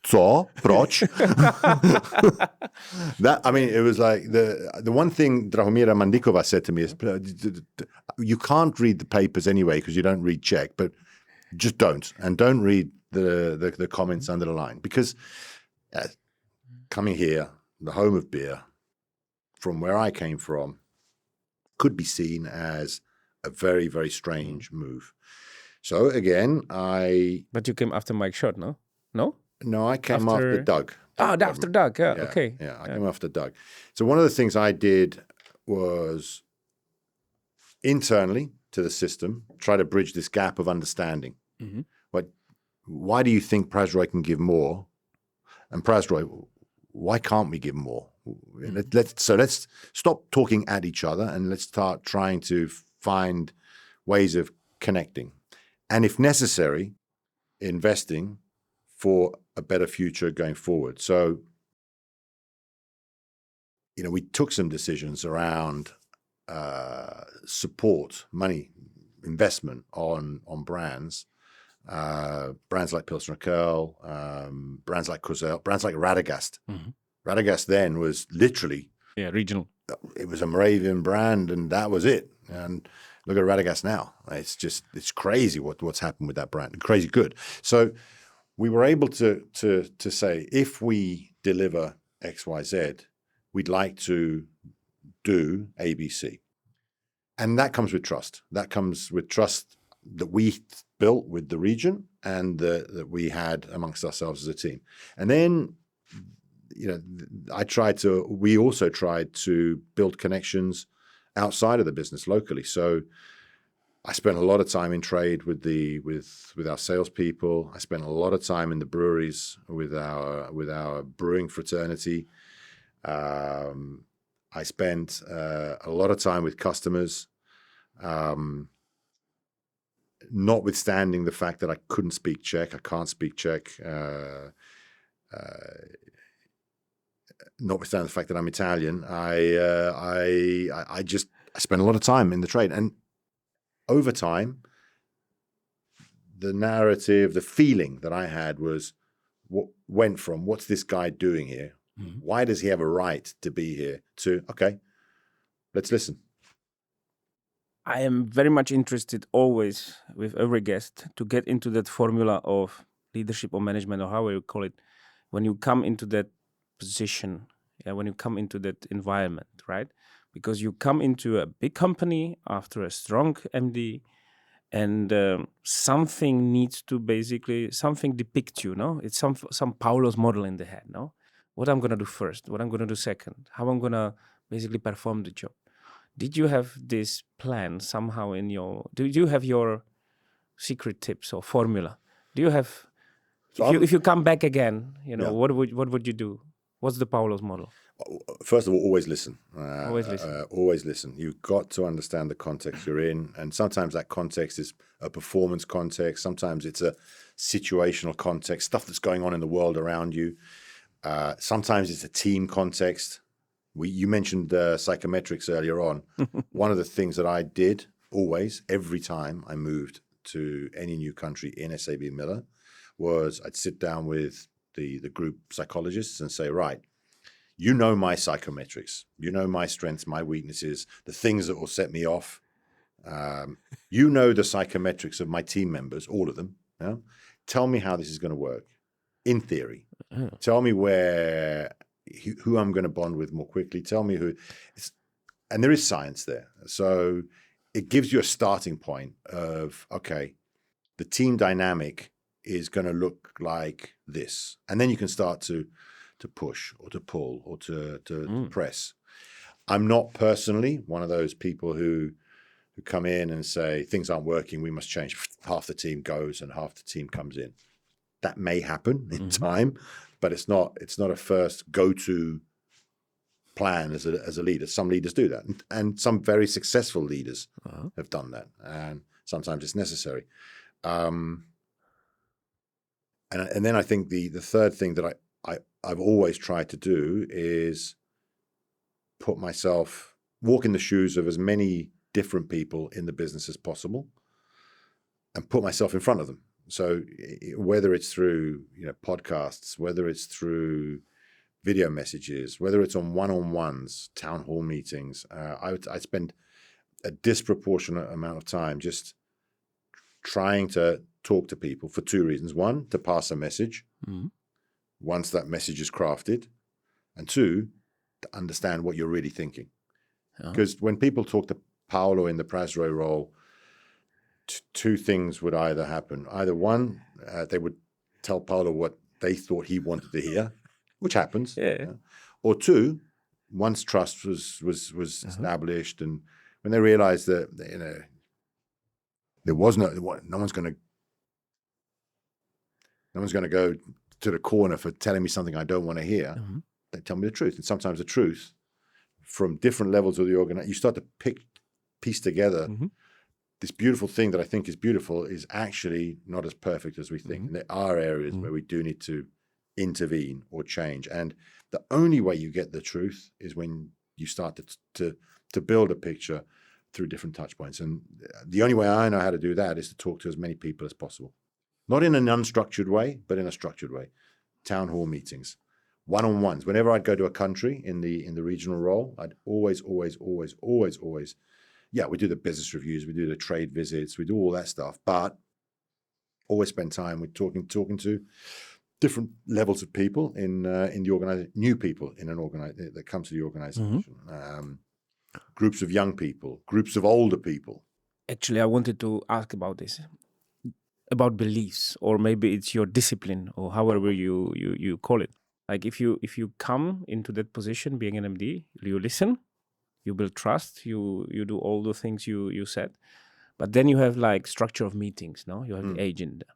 Co? Proč? It was like the one thing Drahomira Mandikova said to me is, you can't read the papers anyway because you don't read Czech, but just don't. And don't read the comments under the line. Because coming here, the home of beer, from where I came from, could be seen as a very, very strange move. So again, But you came after Mike Short, no? No? No, I came after Doug. After Doug, yeah, okay. Yeah, I came after Doug. So one of the things I did was internally to the system, try to bridge this gap of understanding. Mm-hmm. why do you think Prasroy can give more? And Prasroy, why can't we give more? Let's stop talking at each other and let's start trying to find ways of connecting. And if necessary, investing for a better future going forward. So, we took some decisions around support, money, investment on brands. Brands like Pilsner Urquell, brands like Kozel, brands like Radagast. Mm-hmm. Radagast then was literally regional. It was a Moravian brand, and that was it. And look at Radagast now; it's crazy what's happened with that brand. Crazy good. So we were able to say, if we deliver X, Y, Z, we'd like to do ABC, and that comes with trust. That comes with trust that we built with the region and that we had amongst ourselves as a team. And then, we also tried to build connections outside of the business locally. So I spent a lot of time in trade with our salespeople. I spent a lot of time in the breweries with our brewing fraternity. I spent a lot of time with customers. Notwithstanding the fact that I couldn't speak Czech, I can't speak Czech. Notwithstanding the fact that I'm Italian, I spent a lot of time in the trade, and over time, the narrative, the feeling that I had went from what's this guy doing here? Mm-hmm. Why does he have a right to be here? To okay, let's listen. I am very much interested always with every guest to get into that formula of leadership or management or however you call it. When you come into that position, when you come into that environment, right? Because you come into a big company after a strong MD and something needs to something depict you, no? It's some Paolo's model in the head, no? What I'm going to do first, what I'm going to do second, how I'm going to basically perform the job. Did you have this plan somehow do you have your secret tips or formula? Do you have, if you come back again, what would you do? What's the Paolo's model? First of all, always listen. Always listen. Always listen. You've got to understand the context you're in. And sometimes that context is a performance context. Sometimes it's a situational context, stuff that's going on in the world around you. Sometimes it's a team context. You mentioned psychometrics earlier on. One of the things that I did always, every time I moved to any new country in SAB Miller, was I'd sit down with the group psychologists and say, right, you know my psychometrics. You know my strengths, my weaknesses, the things that will set me off. You know the psychometrics of my team members, all of them. Yeah? Tell me how this is going to work in theory. Tell me who I'm going to bond with more quickly. Tell me and there is science there. So it gives you a starting point of, okay, the team dynamic is going to look like this. And then you can start to push or to pull or to press. I'm not personally one of those people who come in and say, things aren't working, we must change. Half the team goes and half the team comes in. That may happen in time, but it's not a first go-to plan as a leader. Some leaders do that, and some very successful leaders have done that, and sometimes it's necessary. And then I think the third thing that I've always tried to do is walk in the shoes of as many different people in the business as possible, and put myself in front of them. So whether it's through podcasts, whether it's through video messages, whether it's on one-on-ones, town hall meetings, I spend a disproportionate amount of time just trying to talk to people for two reasons. One, to pass a message once that message is crafted, and two, to understand what you're really thinking. Because when people talk to Paolo in the Prasroy role, two things would either happen. Either one, they would tell Paolo what they thought he wanted to hear, which happens. Or two, once trust was established, and when they realized that there was no one's going to No one's going to go to the corner for telling me something I don't want to hear. Mm-hmm. They tell me the truth. And sometimes the truth from different levels of the organization, you start to piece together mm-hmm. this beautiful thing that I think is beautiful is actually not as perfect as we think. Mm-hmm. And there are areas mm-hmm. where we do need to intervene or change. And the only way you get the truth is when you start to build a picture through different touch points. And the only way I know how to do that is to talk to as many people as possible. Not in an unstructured way, but in a structured way. Town hall meetings, one-on-ones. Whenever I'd go to a country in the regional role, I'd always, yeah, we do the business reviews, we do the trade visits, we do all that stuff, but always spend time with talking to different levels of people in the organization, new people in an organization that come to the organization, mm-hmm. Groups of young people, groups of older people. Actually, I wanted to ask about this, about beliefs, or maybe it's your discipline, or however you call it. Like if you come into that position, being an MD, you listen, you build trust, you do all the things you said, but then you have like structure of meetings, no? You have the agenda,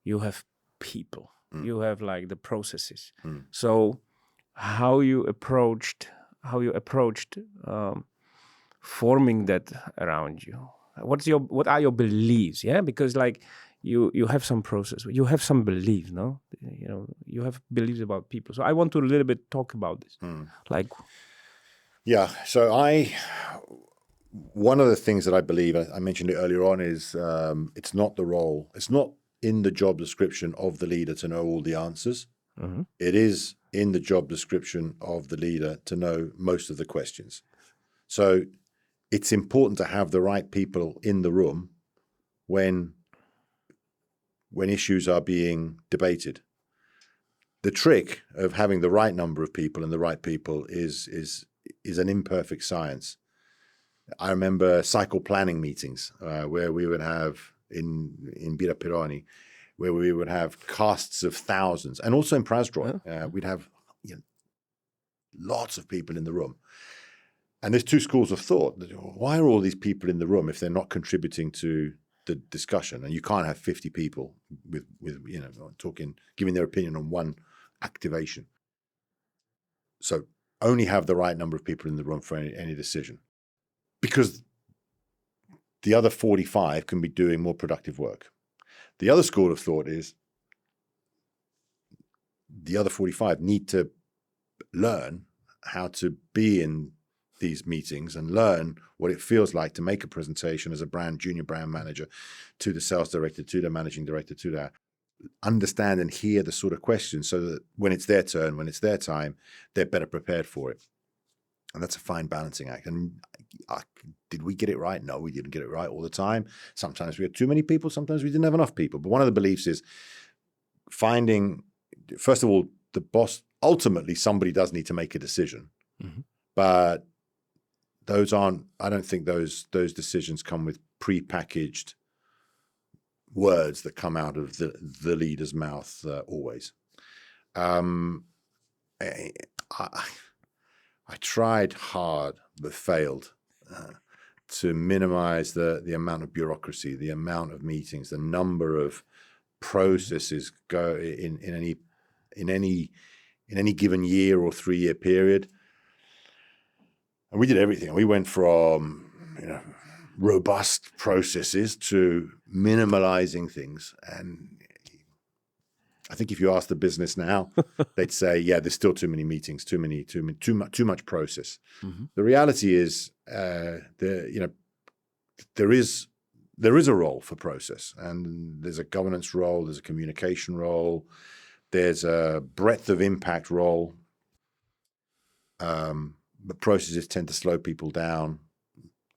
you have people, you have like the processes. So how you approached forming that around you? What are your beliefs? Yeah, because like you have some process, you have some beliefs, no? You know, you have beliefs about people. So I want to a little bit talk about this. Like, yeah. So one of the things that I believe, I mentioned it earlier on, is it's not the role. It's not in the job description of the leader to know all the answers. Mm-hmm. It is in the job description of the leader to know most of the questions. So it's important to have the right people in the room when issues are being debated. The trick of having the right number of people and the right people is an imperfect science. I remember cycle planning meetings where we would have in Birra Pironi, where we would have casts of thousands, and also in Prazdroj, we'd have lots of people in the room. And there's two schools of thought. Why are all these people in the room if they're not contributing to the discussion? And you can't have 50 people with talking, giving their opinion on one activation. So only have the right number of people in the room for any decision, because the other 45 can be doing more productive work. The other school of thought is the other 45 need to learn how to be in these meetings and learn what it feels like to make a presentation as a junior brand manager to the sales director, to the managing director, to that. Understand and hear the sort of questions so that when it's their turn, when it's their time, they're better prepared for it. And that's a fine balancing act. And did we get it right? No, we didn't get it right all the time. Sometimes we had too many people. Sometimes we didn't have enough people. But one of the beliefs is finding, first of all, the boss, ultimately somebody does need to make a decision. Mm-hmm. But I don't think those decisions come with prepackaged words that come out of the leader's mouth always. I tried hard but failed to minimize the amount of bureaucracy, the amount of meetings, the number of processes go in any given year or 3-year period. And we did everything. We went from robust processes to minimalizing things. And I think if you ask the business now, they'd say, yeah, there's still too many meetings, too much process. Mm-hmm. The reality is, there is a role for process, and there's a governance role, there's a communication role, there's a breadth of impact role. But processes tend to slow people down.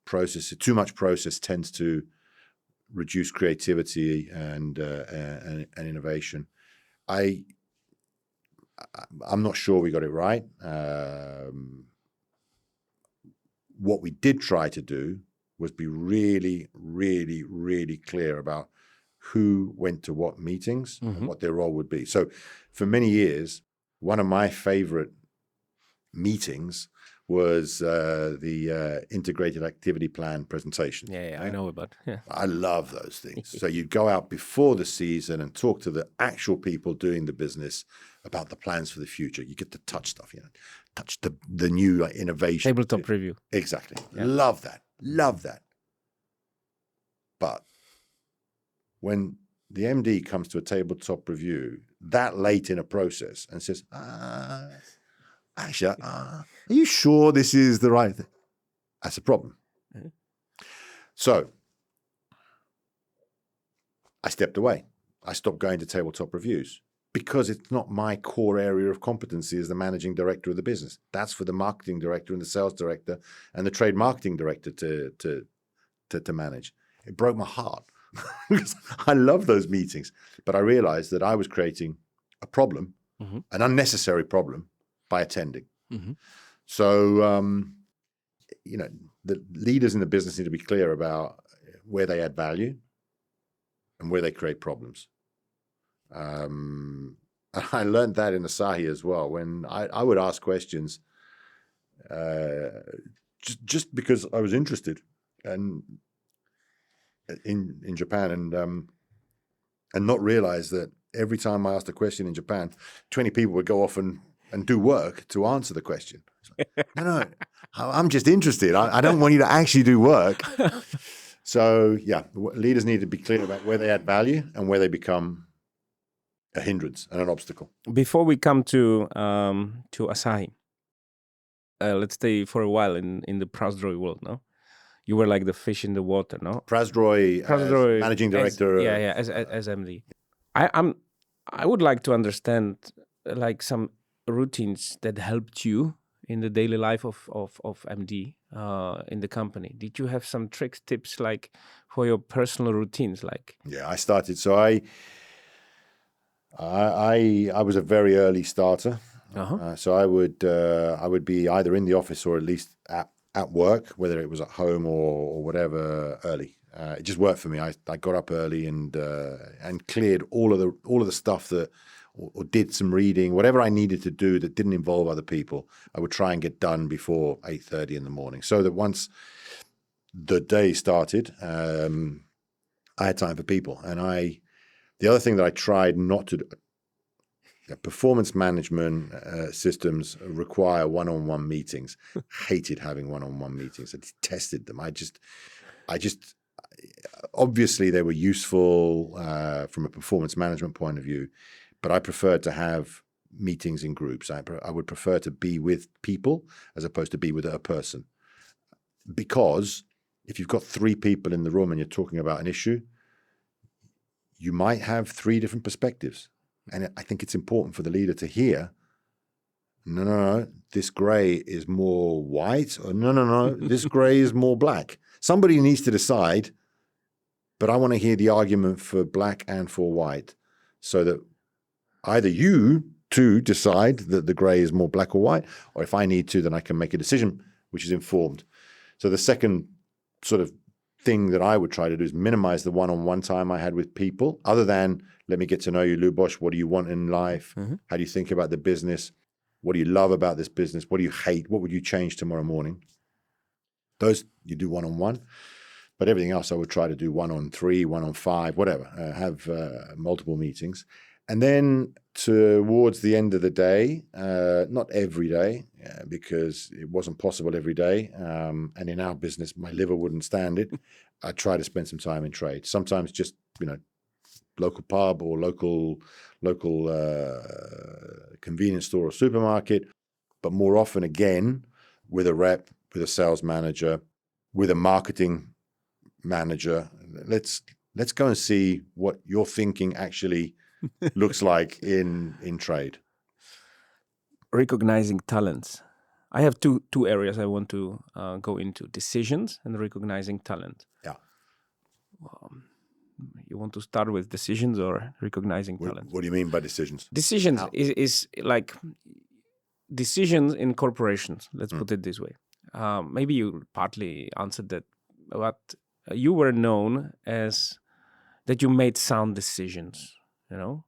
Too much process tends to reduce creativity and innovation. I'm not sure we got it right. What we did try to do was be really, really, really clear about who went to what meetings, mm-hmm. and what their role would be. So for many years, one of my favorite meetings was the integrated activity plan presentation. Yeah, I know about. Yeah, I love those things. So you'd go out before the season and talk to the actual people doing the business about the plans for the future. You get to touch stuff, touch the new innovation. Tabletop review. Exactly. Yeah. Love that. But when the MD comes to a tabletop review that late in a process and says, actually, are you sure this is the right thing? That's a problem. Mm-hmm. So I stepped away. I stopped going to tabletop reviews because it's not my core area of competency as the managing director of the business. That's for the marketing director and the sales director and the trade marketing director to manage. It broke my heart. I love those meetings, but I realized that I was creating a problem, mm-hmm. an unnecessary problem, by attending. Mm-hmm. So, the leaders in the business need to be clear about where they add value and where they create problems. And I learned that in Asahi as well, when I would ask questions just because I was interested and in Japan, and not realize that every time I asked a question in Japan, 20 people would go off and do work to answer the question. No, I'm just interested. I don't want you to actually do work. So yeah, leaders need to be clear about where they add value and where they become a hindrance and an obstacle. Before we come to Asahi, let's stay for a while in the Prasdroy world, no? You were like the fish in the water, no? Prasdroy managing director. As MD. I would like to understand like some routines that helped you in the daily life of MD in the company. Did you have some tricks, tips, like for your personal routines? Like I started. So I was a very early starter. Uh-huh. So I would be either in the office or at least at work, whether it was at home or whatever, early. It just worked for me. I got up early and cleared all of the stuff that, or did some reading, whatever I needed to do that didn't involve other people. I would try and get done before 8:30 in the morning, so that once the day started, I had time for people. And the other thing that I tried not to do. Performance management systems require one-on-one meetings. Hated having one-on-one meetings. I detested them. I just obviously they were useful from a performance management point of view, but I preferred to have meetings in groups. I would prefer to be with people as opposed to be with a person, because if you've got 3 people in the room and you're talking about an issue, you might have 3 different perspectives. And I think it's important for the leader to hear, no, this gray is more white, or no, this gray is more black. Somebody needs to decide, but I want to hear the argument for black and for white, so that either you two decide that the gray is more black or white, or if I need to, then I can make a decision which is informed. So the second sort of thing that I would try to do is minimize the one-on-one time I had with people, other than let me get to know you, Luboš. What do you want in life? Mm-hmm. How do you think about the business? What do you love about this business? What do you hate? What would you change tomorrow morning? Those you do one-on-one, but everything else I would try to do 1-on-3, 1-on-5, whatever, have multiple meetings. And then towards the end of the day, not every day, because it wasn't possible every day. And in our business, my liver wouldn't stand it. I try to spend some time in trade. Sometimes just, local pub or local convenience store or supermarket. But more often, again, with a rep, with a sales manager, with a marketing manager. Let's go and see what your thinking actually looks like in trade. Recognizing talents. I have two areas I want to go into: decisions and recognizing talent. Yeah. You want to start with decisions or recognizing talent? What do you mean by decisions? Decisions is like decisions in corporations. Let's put it this way. Maybe you partly answered that, but you were known as that you made sound decisions. You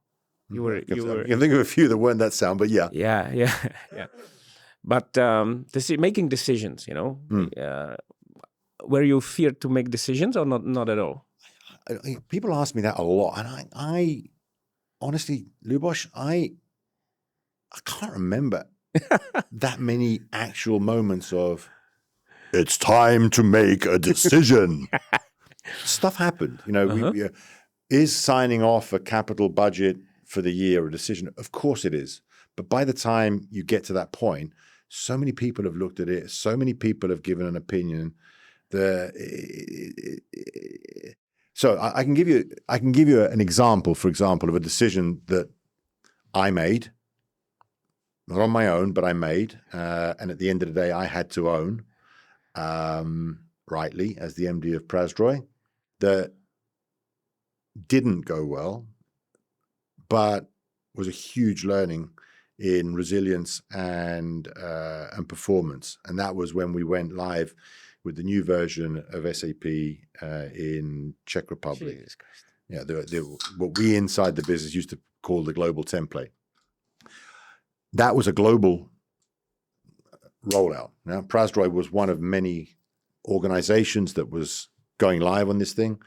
were. I can think of a few that weren't that sound, but yeah. Yeah. But making decisions, were you feared to make decisions or not at all? People ask me that a lot, and I honestly, Lubos, I can't remember that many actual moments of it's time to make a decision. Stuff happened, is signing off a capital budget for the year a decision? Of course it is. But by the time you get to that point, so many people have looked at it. So many people have given an opinion. So I can give you an example, for example, of a decision that I made, not on my own, but I made, and at the end of the day, I had to own, rightly, as the MD of Prasdroy, that didn't go well, but was a huge learning in resilience and performance. And that was when we went live with the new version of SAP in Czech Republic. Jesus Christ. Yeah, what we inside the business used to call the global template. That was a global rollout. Now, Prasdroy was one of many organizations that was going live on this thing.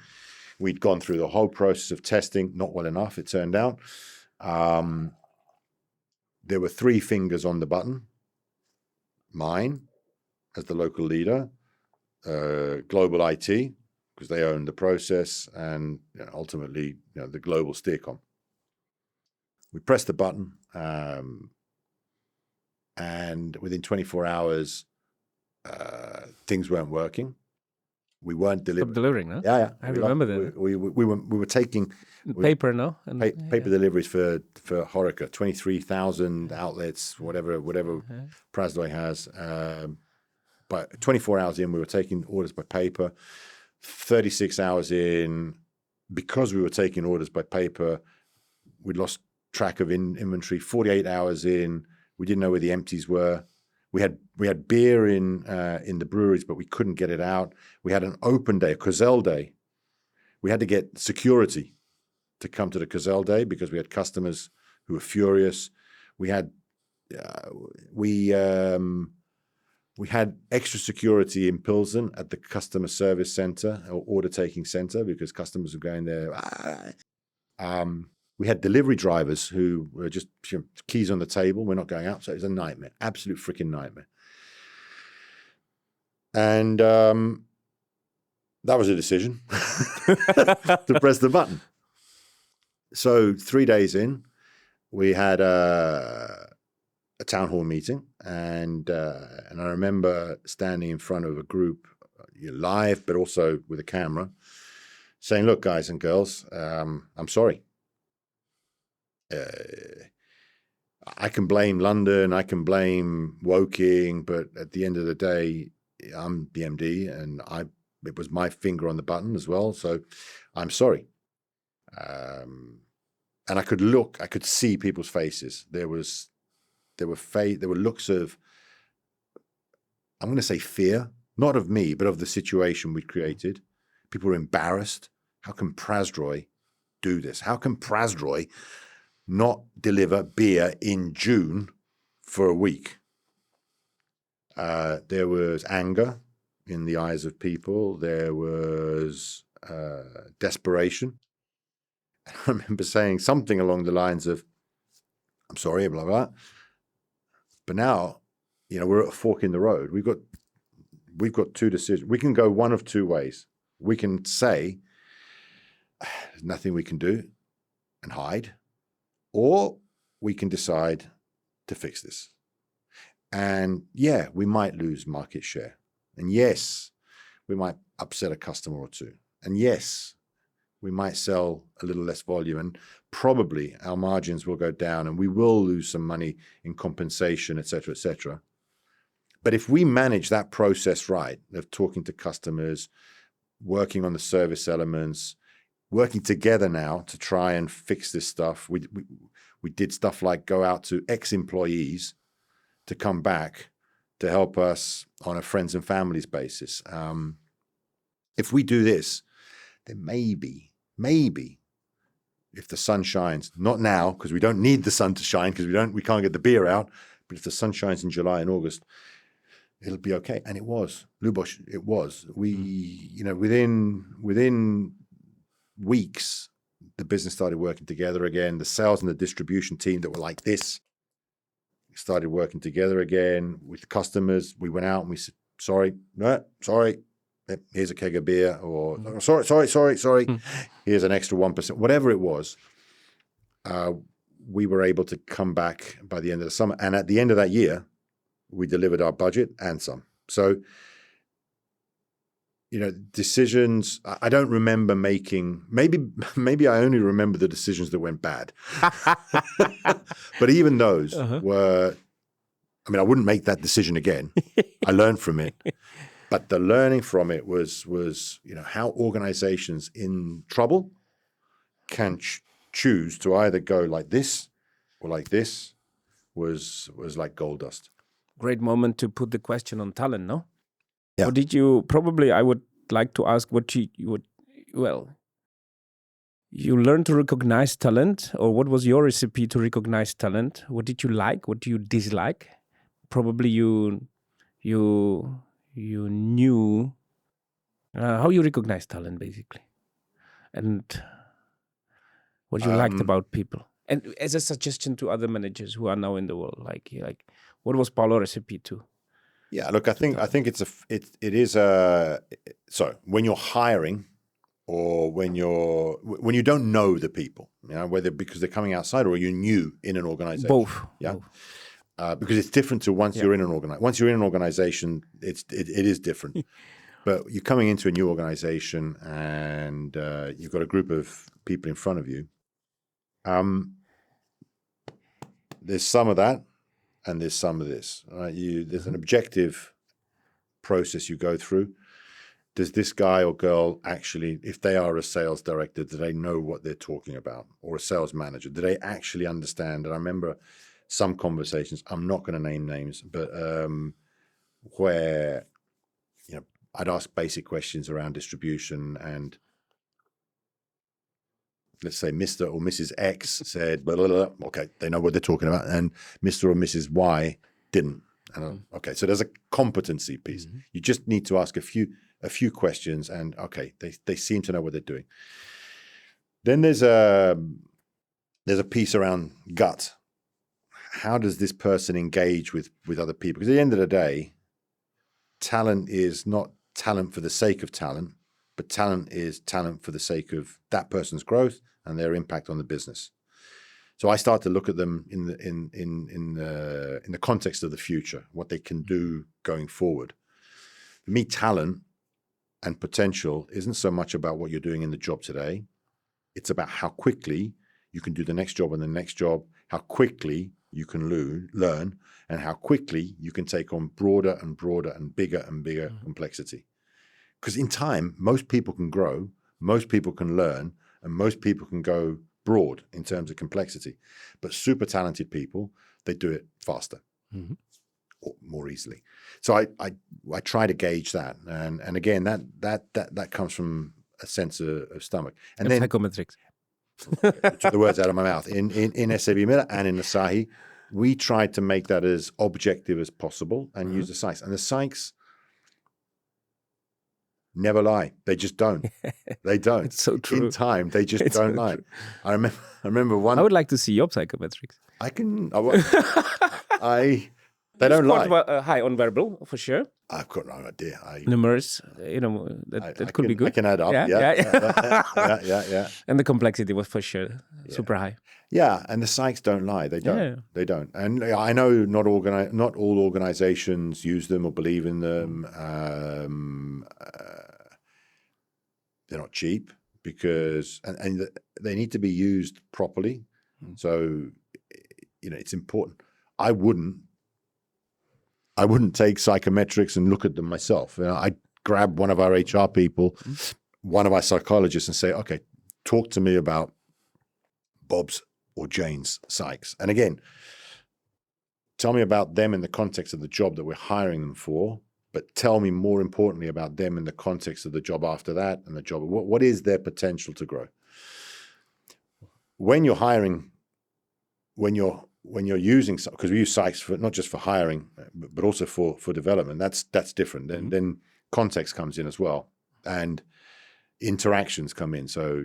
We'd gone through the whole process of testing, not well enough, it turned out. There were 3 fingers on the button. Mine, as the local leader, global IT, because they owned the process, and ultimately, the global steercom. We pressed the button, and within 24 hours, things weren't working. We weren't delivering, no? Yeah. I remember that. We were taking paper, no? And, paper deliveries for Horeca, 23,000 outlets, whatever Prasdroy has. But 24 hours in, we were taking orders by paper. 36 hours in, because we were taking orders by paper, we'd lost track of inventory. 48 hours in, we didn't know where the empties were. We had beer in the breweries, but we couldn't get it out. We had an open day, a Cozell day. We had to get security to come to the Cozell day because we had customers who were furious. We had extra security in Pilsen at the customer service center or order taking center because customers were going there. We had delivery drivers who were just keys on the table. We're not going out. So it was a nightmare, absolute freaking nightmare. And that was a decision to press the button. So 3 days in, we had a town hall meeting, and I remember standing in front of a group, live, but also with a camera, saying, "Look, guys and girls, I'm sorry. I can blame London, I can blame Woking, but at the end of the day, I'm the MD, and it was my finger on the button as well. So I'm sorry." And I could see people's faces. There were looks of, I'm going to say fear, not of me, but of the situation we created. People were embarrassed. How can Prasdroy do this? How can Prasdroy not deliver beer in June for a week? There was anger in the eyes of people. There was desperation. I remember saying something along the lines of, "I'm sorry, blah, blah." But now, we're at a fork in the road. We've got 2 decisions. We can go one of 2 ways. We can say, "There's nothing we can do," and hide. Or we can decide to fix this. And yeah, we might lose market share. And yes, we might upset a customer or 2. And yes, we might sell a little less volume, and probably our margins will go down, and we will lose some money in compensation, et cetera, et cetera. But if we manage that process right, of talking to customers, working on the service elements, working together now to try and fix this stuff. We did stuff like go out to ex-employees to come back to help us on a friends and families basis. If we do this, then maybe, if the sun shines, not now, because we don't need the sun to shine, because we can't get the beer out, but if the sun shines in July and August, it'll be okay. And it was, Luboš, it was. We, you know, within weeks, the business started working together again. The sales and the distribution team that were like this started working together again with customers. We went out and we said, sorry, here's a keg of beer, or sorry, here's an extra 1%, whatever it was. We were able to come back by the end of the summer. And at the end of that year, we delivered our budget and some. So, you know, decisions, I don't remember making, maybe I only remember the decisions that went bad. But even those were, I mean, I wouldn't make that decision again. I learned from it. But the learning from it was you know, how organizations in trouble can choose to either go like this or like this was like gold dust. Great moment to put the question on talent, no? Yeah. What did you, probably I would like to ask what you learned to recognize talent, or what was your recipe to recognize talent? What did you like? What do you dislike? Probably you knew how you recognize talent, basically, and what you liked about people. And as a suggestion to other managers who are now in the world, like what was Paolo's recipe to? Yeah, look, I think it is a, so when you're hiring, or when you don't know the people, you know, whether because they're coming outside or you're new in an organization. Both. Yeah. Both. Because it's different to once you're in an organization. Once you're in an organization, it is different. But you're coming into a new organization and you've got a group of people in front of you. There's some of that, and there's some of this. Right? There's an objective process you go through. Does this guy or girl actually, if they are a sales director, do they know what they're talking about? Or a sales manager, do they actually understand? And I remember some conversations, I'm not going to name names, but where, you know, I'd ask basic questions around distribution, and let's say Mr. or Mrs. X said, blah, blah, blah. Okay, they know what they're talking about, and Mr. or Mrs. Y didn't. Okay, so there's a competency piece. Mm-hmm. You just need to ask a few questions, and okay, they seem to know what they're doing. Then there's a piece around gut. How does this person engage with other people? Because at the end of the day, talent is not talent for the sake of talent, but talent is talent for the sake of that person's growth and their impact on the business. So I start to look at them in the context of the future, what they can do going forward. For me, talent and potential isn't so much about what you're doing in the job today. It's about how quickly you can do the next job and the next job, how quickly you can learn, and how quickly you can take on broader and broader and bigger complexity. Because in time, most people can grow, most people can learn, and most people can go broad in terms of complexity. But super talented people, they do it faster, or more easily. So I try to gauge that, and again that comes from a sense of stomach, and then psychometrics. Took the words out of my mouth. In SAB Miller and in Asahi, we tried to make that as objective as possible and use the psychs. And the psychs never lie. They just don't. They don't. It's so true. In time, they just don't lie. True. I remember one. I would like to see your psychometrics. I can. They don't lie. High on verbal, for sure. I've got no idea. Numerous, you know, that could be good. I can add up. Yeah. And the complexity was for sure super high. Yeah, and the psychs don't lie. They don't. Yeah. They don't. And I know not all organizations use them or believe in them. They're not cheap because, and they need to be used properly. So, you know, it's important. I wouldn't take psychometrics and look at them myself. You know, I'd grab one of our HR people, one of our psychologists, and say, okay, talk to me about Bob's or Jane's psychs. And again, tell me about them in the context of the job that we're hiring them for, but tell me more importantly about them in the context of the job after that and the job. What is their potential to grow? When you're hiring, when you're when you're using, because we use sites for not just for hiring, but also for development, that's different. Then context comes in as well, and interactions come in. So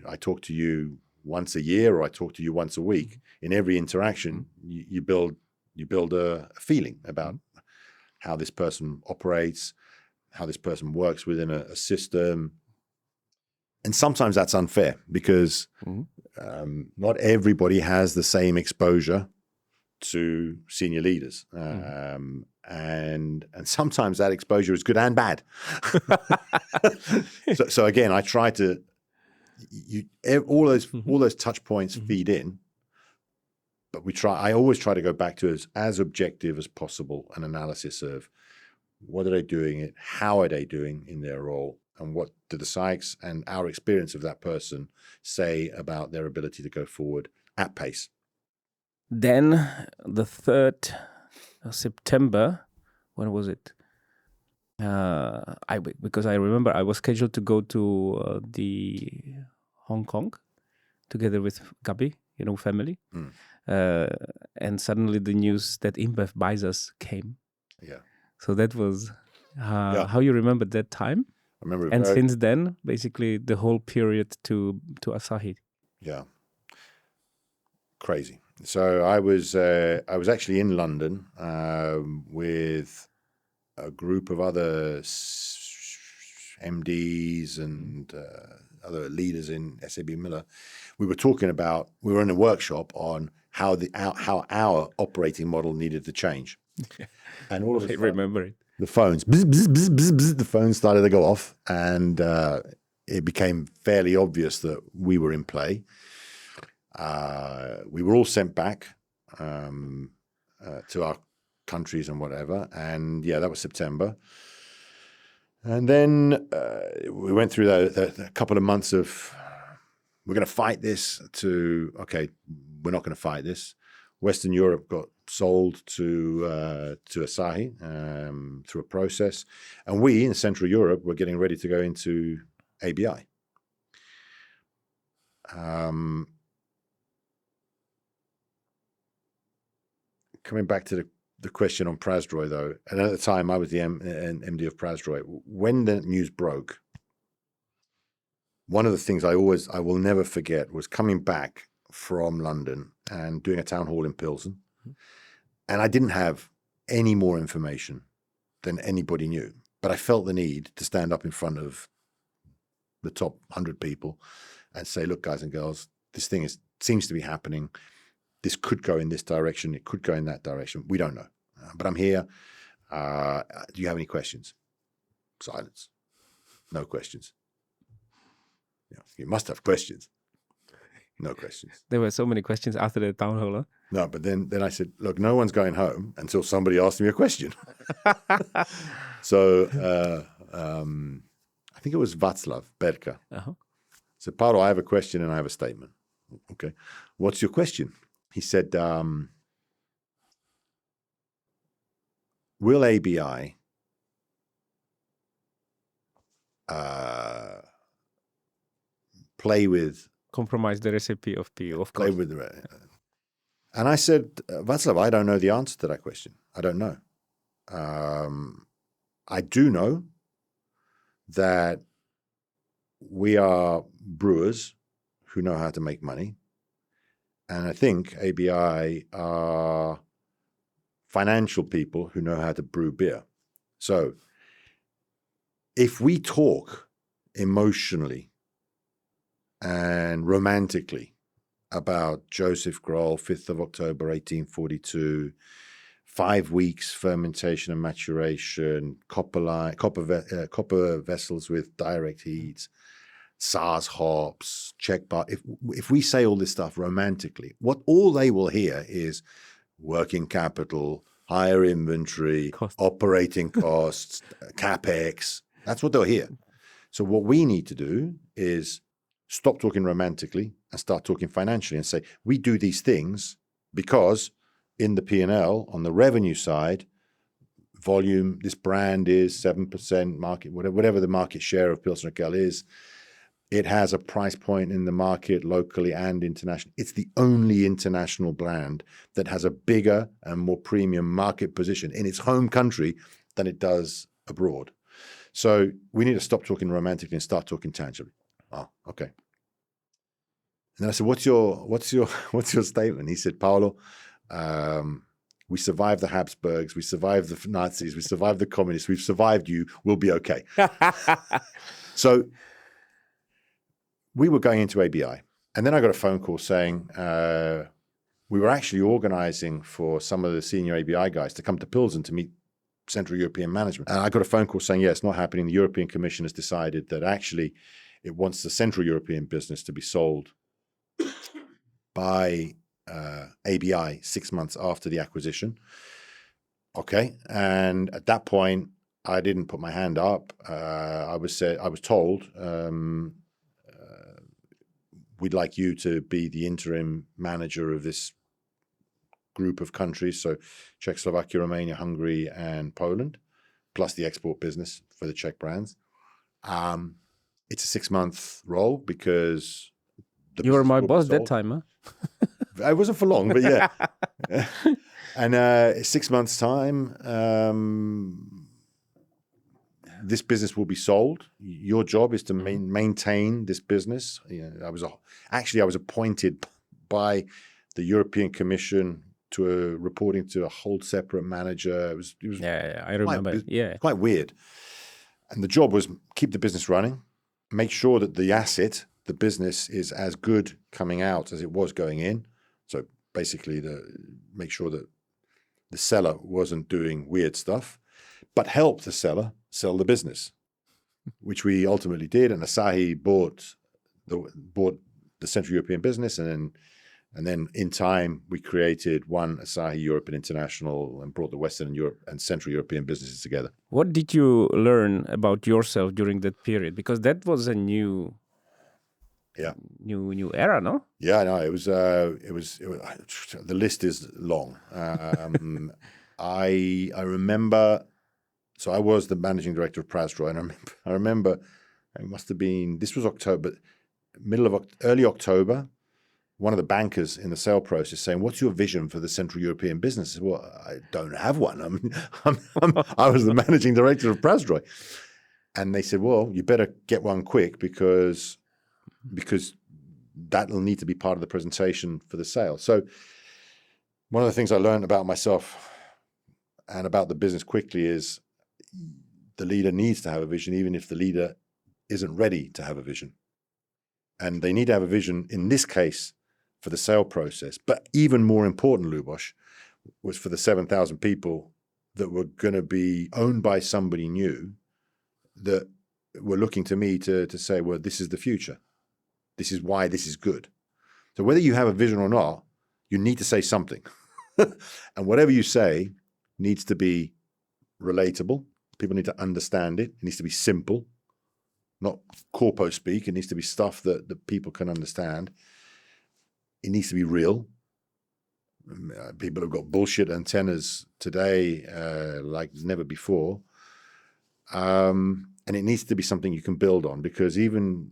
I talk to you once a year, or I talk to you once a week. In every interaction, you build a feeling about how this person operates, how this person works within a system. And sometimes that's unfair because not everybody has the same exposure to senior leaders. And sometimes that exposure is good and bad. so again, I try to, all those touch points feed in, but I always try to go back to as objective as possible, an analysis of what are they doing, how are they doing in their role, and what do the psychs and our experience of that person say about their ability to go forward at pace. Then the 3rd of September, when was it? Because I remember I was scheduled to go to the Hong Kong together with Gabi, family. And suddenly the news that InBev buys us came. Yeah. So that was how you remembered that time. I remember. And since then, basically the whole period to Asahi. Yeah. Crazy. So I was actually in London with a group of other MDs and other leaders in SAB Miller. We were in a workshop on how our operating model needed to change. Yeah. And all of a sudden, I remember it. The phones, bzz, bzz, bzz, bzz, bzz, the phones started to go off, and it became fairly obvious that we were in play. We were all sent back to our countries and whatever, and that was September. And then we went through a couple of months of, we're going to fight this, to, okay, we're not going to fight this. Western Europe got sold to Asahi through a process. And we in Central Europe were getting ready to go into ABI. Coming back to the question on Prasdroy, though, and at the time I was the MD of Prasdroy. When the news broke, one of the things I will never forget was coming back from London and doing a town hall in Pilsen. And I didn't have any more information than anybody knew, but I felt the need to stand up in front of the top 100 people and say, look, guys and girls, this thing seems to be happening. This could go in this direction. It could go in that direction. We don't know. But I'm here. Do you have any questions? Silence. No questions. You must have questions. No questions. There were so many questions after the town hall. Huh? No, but then I said, look, no one's going home until somebody asks me a question. So I think it was Václav Berka. Said, Paolo, I have a question and I have a statement. Okay. What's your question? He said, will ABI compromise the recipe of PO, of course. And I said, Václav, I don't know the answer to that question. I don't know. I do know that we are brewers who know how to make money. And I think ABI are financial people who know how to brew beer. So if we talk emotionally and romantically about Joseph Groll, 5th of October, 1842, 5 weeks fermentation and maturation, copper vessels with direct heats, SARS hops, check bar. If we say all this stuff romantically, all they will hear is working capital, higher inventory, operating costs, capex. That's what they'll hear. So what we need to do is stop talking romantically and start talking financially and say, we do these things because in the P&L, on the revenue side, volume, this brand is 7% market, whatever the market share of Pilsner Urquell is. It has a price point in the market locally and internationally. It's the only international brand that has a bigger and more premium market position in its home country than it does abroad. So we need to stop talking romantically and start talking tangibly. Oh, okay. And then I said, what's your statement? He said, Paolo, we survived the Habsburgs, we survived the Nazis, we survived the communists, we've survived you, we'll be okay. So we were going into ABI. And then I got a phone call saying we were actually organizing for some of the senior ABI guys to come to Pilsen to meet Central European management. And I got a phone call saying, yeah, it's not happening. The European Commission has decided that actually it wants the Central European business to be sold by ABI 6 months after the acquisition. Okay. And at that point, I didn't put my hand up. I was told, we'd like you to be the interim manager of this group of countries. So Czechoslovakia, Romania, Hungary, and Poland, plus the export business for the Czech brands. It's a 6-month role because you were my boss that time, huh? I wasn't for long, but yeah. And 6 months' time, this business will be sold. Your job is to maintain this business. You know, I was appointed by the European Commission to reporting to a whole separate manager. It was I remember. Quite weird. And the job was keep the business running, make sure that the asset, the business, is as good coming out as it was going in. So basically, make sure that the seller wasn't doing weird stuff, but help the seller sell the business, which we ultimately did. And Asahi bought the Central European business, and then in time we created one Asahi Europe and International and brought the Western Europe and Central European businesses together. What did you learn about yourself during that period? Because that was a new era, no? Yeah, no, it was the list is long. I remember. So I was the managing director of Prasdroy, and I remember it must have been, this was October, early October, one of the bankers in the sale process saying, what's your vision for the Central European business? I said, well, I don't have one. I was the managing director of Prasdroy. And they said, well, you better get one quick because that'll need to be part of the presentation for the sale. So one of the things I learned about myself and about the business quickly is the leader needs to have a vision, even if the leader isn't ready to have a vision. And they need to have a vision, in this case, for the sale process. But even more important, Lubos, was for the 7,000 people that were going to be owned by somebody new that were looking to me to say, well, this is the future. This is why this is good. So whether you have a vision or not, you need to say something. And whatever you say needs to be relatable. People need to understand it. It needs to be simple, not corpo speak. It needs to be stuff that people can understand. It needs to be real. People have got bullshit antennas today like never before. And it needs to be something you can build on, because you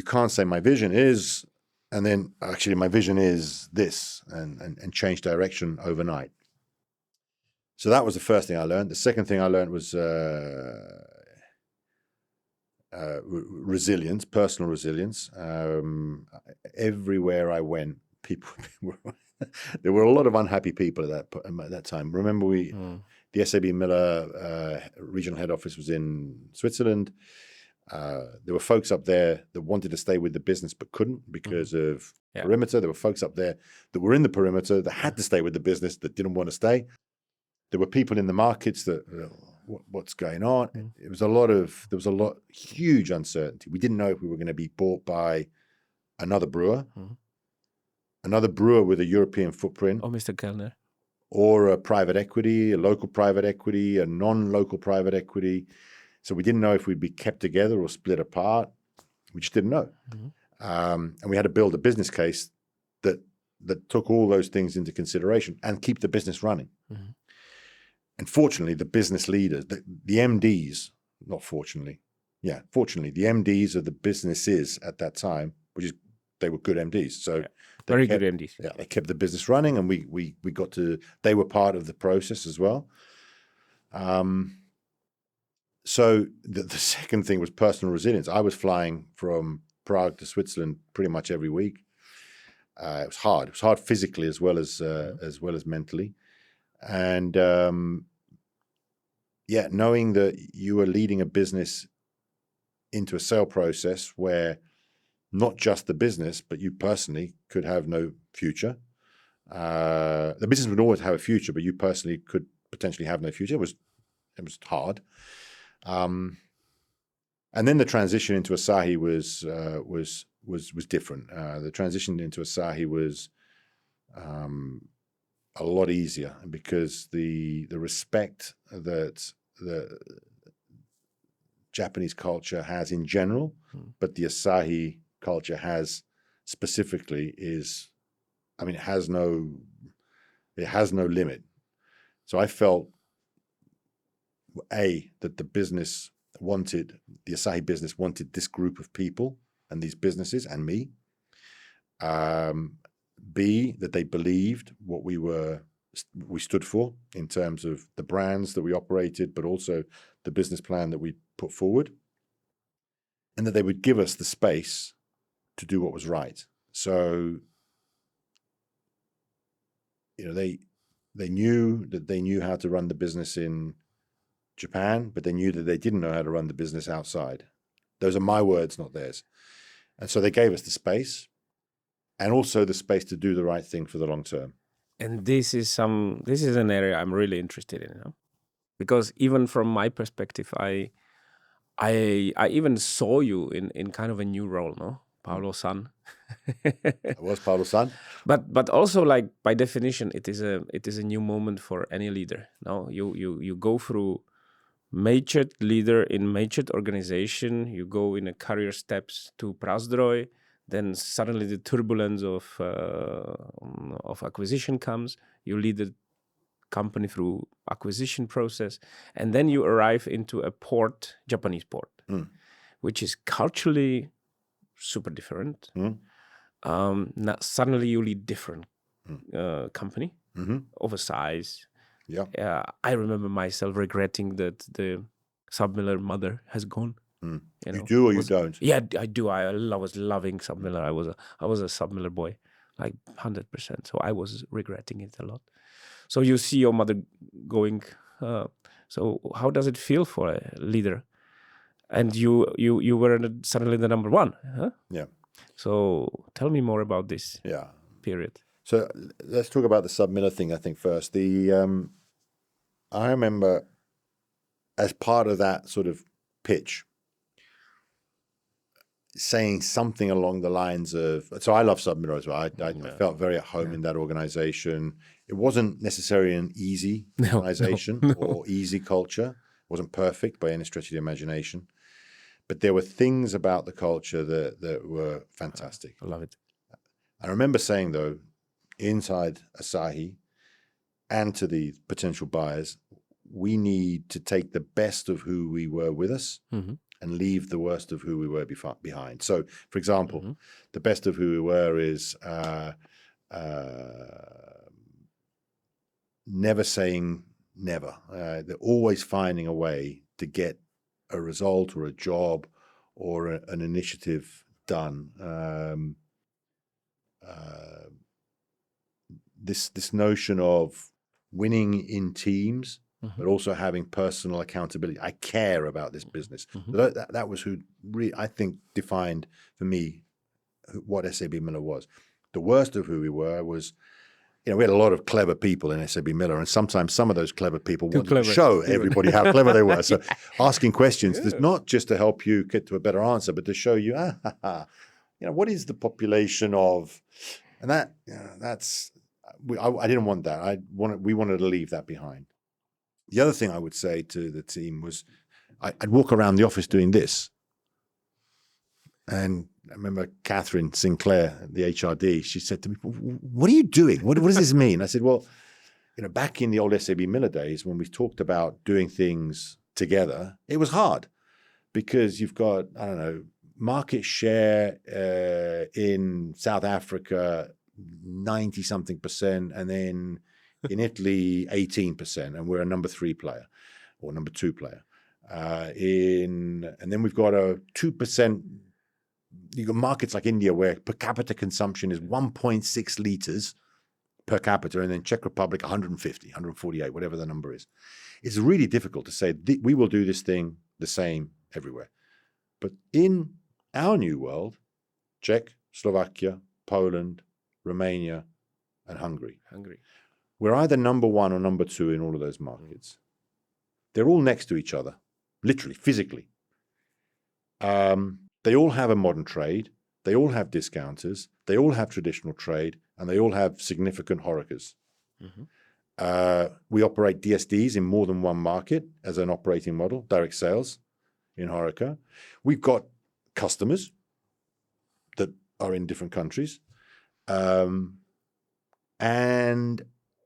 can't say my vision is, and then actually my vision is this, and change direction overnight. So that was the first thing I learned. The second thing I learned was resilience, personal resilience. Everywhere I went, there were a lot of unhappy people at that time. Remember, the SAB Miller regional head office was in Switzerland. There were folks up there that wanted to stay with the business but couldn't because of perimeter. There were folks up there that were in the perimeter that had to stay with the business that didn't want to stay. There were people in the markets that, what's going on? There was a lot, huge uncertainty. We didn't know if we were going to be bought by another brewer, with a European footprint. Oh, Mr. Kellner. Or a private equity, a local private equity, a non-local private equity. So we didn't know if we'd be kept together or split apart. We just didn't know. And we had to build a business case that took all those things into consideration and keep the business running. And fortunately, the business leaders, the MDs, not fortunately, Yeah, fortunately, the MDs of the businesses at that time, they were good MDs. So very good MDs. Yeah, they kept the business running, and we got to. They were part of the process as well. So the second thing was personal resilience. I was flying from Prague to Switzerland pretty much every week. It was hard. It was hard physically as well as mentally, and knowing that you were leading a business into a sale process where not just the business, but you personally could have no future. The business would always have a future, but you personally could potentially have no future. It was hard. And then the transition into Asahi was different. The transition into Asahi was a lot easier because the respect that the Japanese culture has in general, but the Asahi culture has specifically it has no limit. So I felt that the Asahi business wanted this group of people and these businesses and me. B, that they believed what we stood for in terms of the brands that we operated, but also the business plan that we put forward, and that they would give us the space to do what was right. So, they knew how to run the business in Japan, but they knew that they didn't know how to run the business outside. Those are my words, not theirs. And so they gave us the space, and also the space to do the right thing for the long term. And this is an area I'm really interested in, because even from my perspective, I even saw you in kind of a new role, no? Paolo-san. I was Paolo-san. But also, like, by definition, it is a new moment for any leader. No, you go through matured leader in matured organization. You go in a career steps to Prazdroj. Then suddenly the turbulence of acquisition comes. You lead the company through acquisition process, and then you arrive into a port, Japanese port, which is culturally super different. Now suddenly you lead different company, oversized. Yeah, I remember myself regretting that the Submiller mother has gone. You do or you don't? Yeah, I do. I was loving Submiller. I was a Submiller boy, like 100%. So I was regretting it a lot. So you see your mother going. So how does it feel for a leader? And you were suddenly the number one. Huh? Yeah. So tell me more about this period. So let's talk about the Submiller thing, I think, first. I remember as part of that sort of pitch, saying something along the lines of, so I love Submiller as well. I felt very at home in that organization. It wasn't necessarily an easy organization or easy culture. It wasn't perfect by any stretch of the imagination. But there were things about the culture that were fantastic. I love it. I remember saying, though, inside Asahi and to the potential buyers, we need to take the best of who we were with us and leave the worst of who we were behind. So, for example, the best of who we were is never saying never. They're always finding a way to get a result or a job or an initiative done. This notion of winning in teams, but also having personal accountability. I care about this business. That was who I think defined for me what SAB Miller was. The worst of who we were was, we had a lot of clever people in SAB Miller, and sometimes some of those clever people wanted to show everybody how clever they were. So asking questions is not just to help you get to a better answer, but to show you, what is the population of, and that's, I didn't want that. We wanted to leave that behind. The other thing I would say to the team was I'd walk around the office doing this. And I remember Catherine Sinclair, the HRD, she said to me, "What are you doing? What does this mean?" I said, well, back in the old SAB Miller days when we talked about doing things together, it was hard. because you've got, I don't know, market share in South Africa, 90-something%, and then in Italy, 18%, and we're a number 3 player or number 2 player. And then we've got a 2%. You've got markets like India where per capita consumption is 1.6 liters per capita, and then Czech Republic 150, 148, whatever the number is. It's really difficult to say we will do this thing the same everywhere. But in our new world, Czech, Slovakia, Poland, Romania, and Hungary. We're either number 1 or number 2 in all of those markets. They're all next to each other, literally, physically. They all have a modern trade. They all have discounters. They all have traditional trade, and they all have significant HoReCas. We operate DSDs in more than one market as an operating model, direct sales in HoReCa. We've got customers that are in different countries. And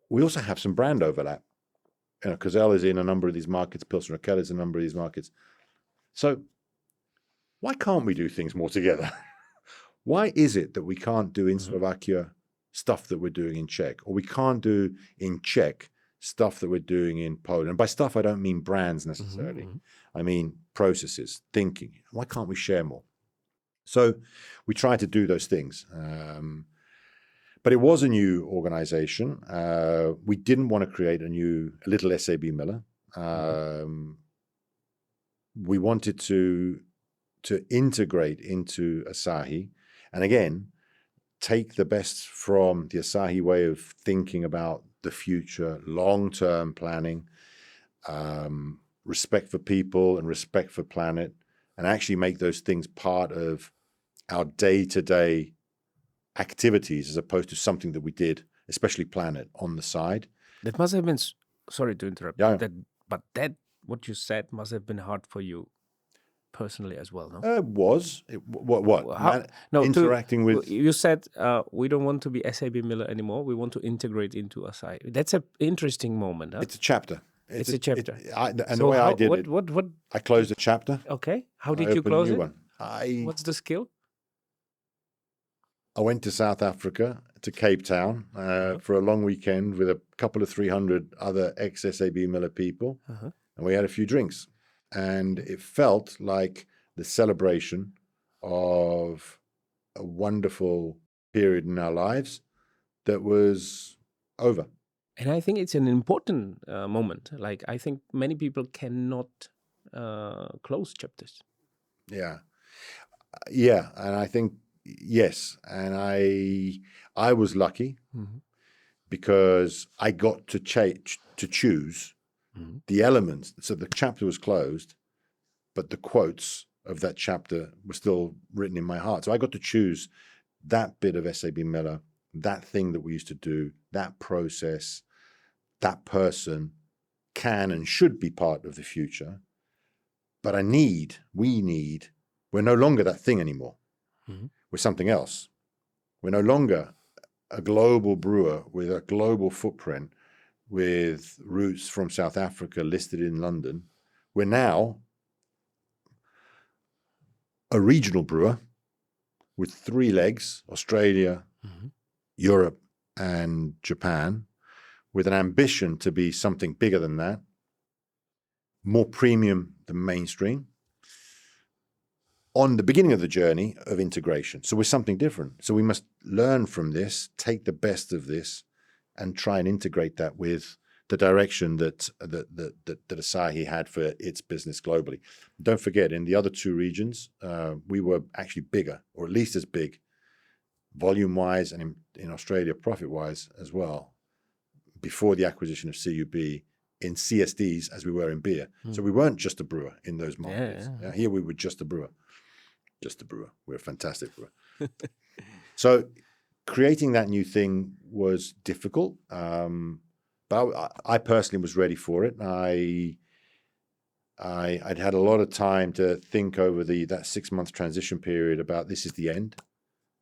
we also have some brand overlap. You know, Cosell is in a number of these markets. Pilsner Urquell is in a number of these markets. So why can't we do things more together? Why is it that we can't do in Slovakia stuff that we're doing in Czech, or we can't do in Czech stuff that we're doing in Poland? And by stuff, I don't mean brands necessarily. I mean processes, thinking. Why can't we share more? So we try to do those things. But it was a new organization. We didn't want to create a little SAB Miller. We wanted to integrate into Asahi, and again, take the best from the Asahi way of thinking about the future, long-term planning, respect for people and respect for planet, and actually make those things part of our day-to-day activities as opposed to something that we did, especially planet, on the side. That must have been, sorry to interrupt, yeah. but what you said must have been hard for you personally as well, no? What? Interacting with... You said we don't want to be SAB Miller anymore. We want to integrate into Asahi. That's an interesting moment, huh? It's a chapter. It's a chapter. The way I did it, I closed a chapter. Okay. How did you close it? One. What's the skill? I went to South Africa, to Cape Town, for a long weekend with a couple of 300 other ex-SAB Miller people, and we had a few drinks. And it felt like the celebration of a wonderful period in our lives that was over. And I think it's an important moment. Like, I think many people cannot close chapters. Yeah. And I think, yes. And I was lucky because I got to choose the elements. So the chapter was closed, but the quotes of that chapter were still written in my heart. So I got to choose that bit of SAB Miller, that thing that we used to do, that process, that person can and should be part of the future. But we're no longer that thing anymore. We're something else. We're no longer a global brewer with a global footprint, with roots from South Africa listed in London. We're now a regional brewer with 3 legs, Australia, Europe, and Japan, with an ambition to be something bigger than that, more premium than mainstream, on the beginning of the journey of integration. So we're something different. So we must learn from this, take the best of this, and try and integrate that with the direction that Asahi had for its business globally. Don't forget, in the other 2 regions, we were actually bigger, or at least as big, volume-wise, and in Australia, profit-wise as well, before the acquisition of CUB, in CSDs as we were in beer. So we weren't just a brewer in those markets. Here we were just a brewer. Just a brewer. We're a fantastic brewer. So creating that new thing was difficult, but I personally was ready for it. I'd had a lot of time to think over that 6-month transition period about this is the end.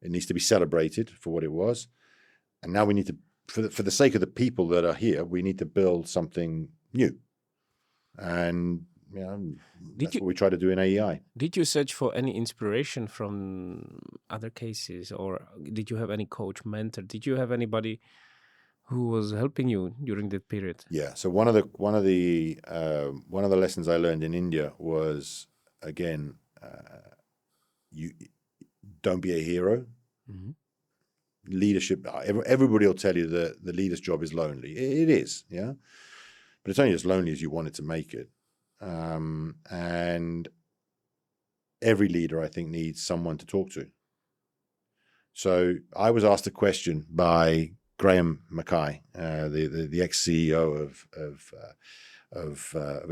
It needs to be celebrated for what it was. And now we need to, for the sake of the people that are here, we need to build something new. And That's what we try to do in AEI. Did you search for any inspiration from other cases, or did you have any coach, mentor? Did you have anybody who was helping you during that period? Yeah. So one of the lessons I learned in India was, again, you don't be a hero. Mm-hmm. Leadership. Everybody will tell you that the leader's job is lonely. It is, yeah, but it's only as lonely as you want it to make it. And every leader, I think, needs someone to talk to. So I was asked a question by Graham Mackay, the ex-CEO of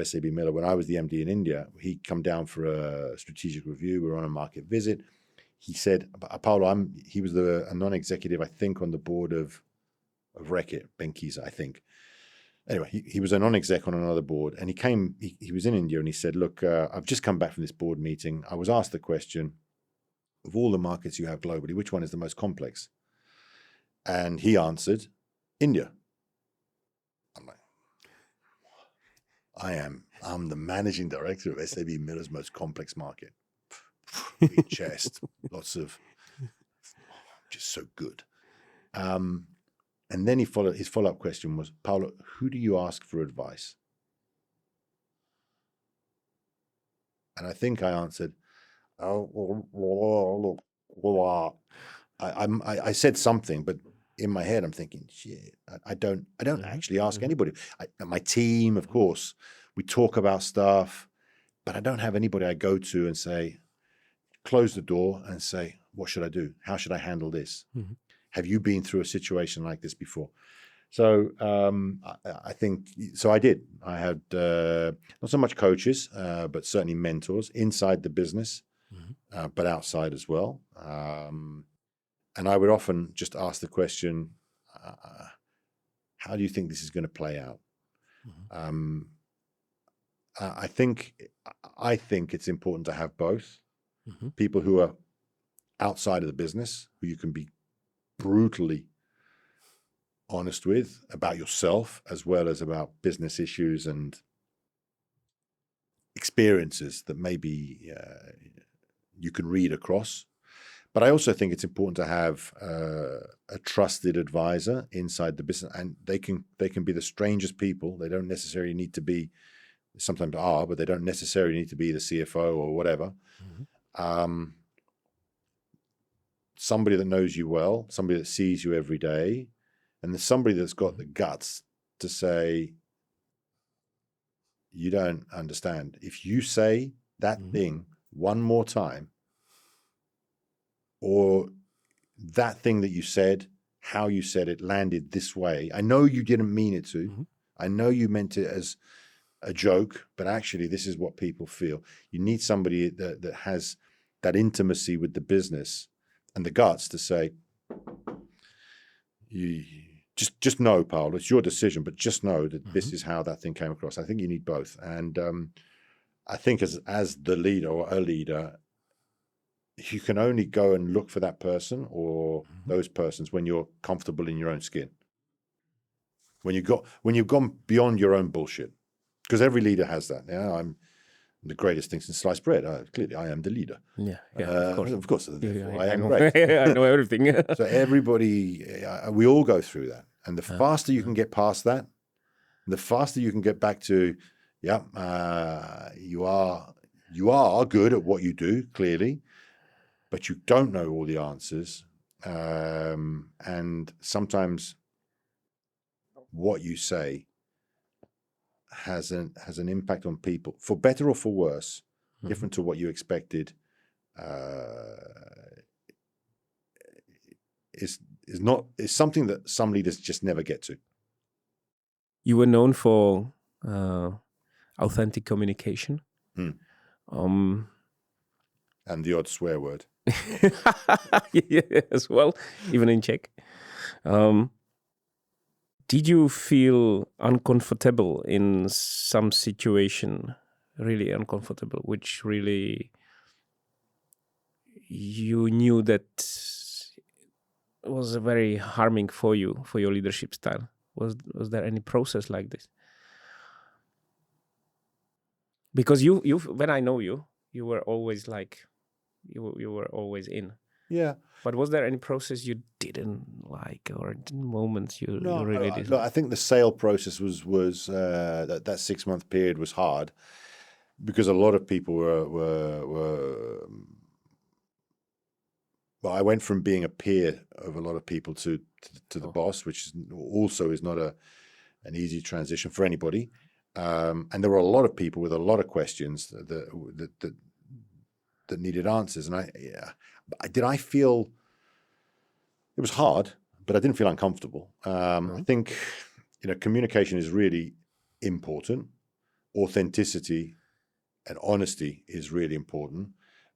SAB Miller. When I was the MD in India, he'd come down for a strategic review. We were on a market visit. He said, Paolo, he was a non-executive, I think, on the board of Reckitt, Benkiza, I think. Anyway, he was a non-exec on another board, and he was in India, and he said, look, I've just come back from this board meeting. I was asked the question, of all the markets you have globally, which one is the most complex? And he answered, India. I'm like, I'm the managing director of SAB Miller's most complex market. Big chest, lots of, just so good. And then his follow-up question was, Paolo, who do you ask for advice? And I think I answered, I said something, but in my head I'm thinking, shit, I don't actually ask anybody. My team, of course, we talk about stuff, but I don't have anybody I go to and say, close the door and say, what should I do? How should I handle this? Mm-hmm. Have you been through a situation like this before? So I think, so I did. I had not so much coaches, but certainly mentors inside the business, mm-hmm. But outside as well. And I would often just ask the question, how do you think this is going to play out? Mm-hmm. I think it's important to have both. Mm-hmm. People who are outside of the business, who you can be brutally honest with about yourself, as well as about business issues and experiences that maybe you can read across. But I also think it's important to have a trusted advisor inside the business, and they can be the strangest people. They don't necessarily need to be, sometimes are, but they don't necessarily need to be the CFO or whatever. Mm-hmm. Somebody that knows you well, somebody that sees you every day, and there's somebody that's got the guts to say, you don't understand. If you say that mm-hmm. thing one more time, or that thing that you said, how you said it landed this way, I know you didn't mean it to. Mm-hmm. I know you meant it as a joke, but actually this is what people feel. You need somebody that has that intimacy with the business and the guts to say, you just know, Paolo, it's your decision, but just know that mm-hmm. this is how that thing came across. I think you need both. And I think as the leader or a leader, you can only go and look for that person or mm-hmm. those persons when you're comfortable in your own skin. When you've gone beyond your own bullshit. Because every leader has that. Yeah, I'm the greatest thing since sliced bread. Clearly, I am the leader. Yeah, of course. I am great. I know everything. So everybody, we all go through that. And the faster you can get past that, the faster you can get back to, you are good at what you do, clearly, but you don't know all the answers. And sometimes what you say has an impact on people, for better or for worse, mm-hmm. different to what you expected. Is something that some leaders just never get to. You were known for authentic communication, and the odd swear word. Yeah, as well, even in Czech. Did you feel uncomfortable in some situation, really uncomfortable, which really you knew that was very harming for you, for your leadership style? Was there any process like this? Because you when I know you, you were always like, you were always in. Yeah. But was there any process you didn't like, or moments you really didn't? No, I think the sale process was that 6-month period was hard because a lot of people were. Well, I went from being a peer of a lot of people to the boss, which is not an easy transition for anybody. And there were a lot of people with a lot of questions that needed answers. And I feel it was hard, but I didn't feel uncomfortable. I think, communication is really important. Authenticity and honesty is really important.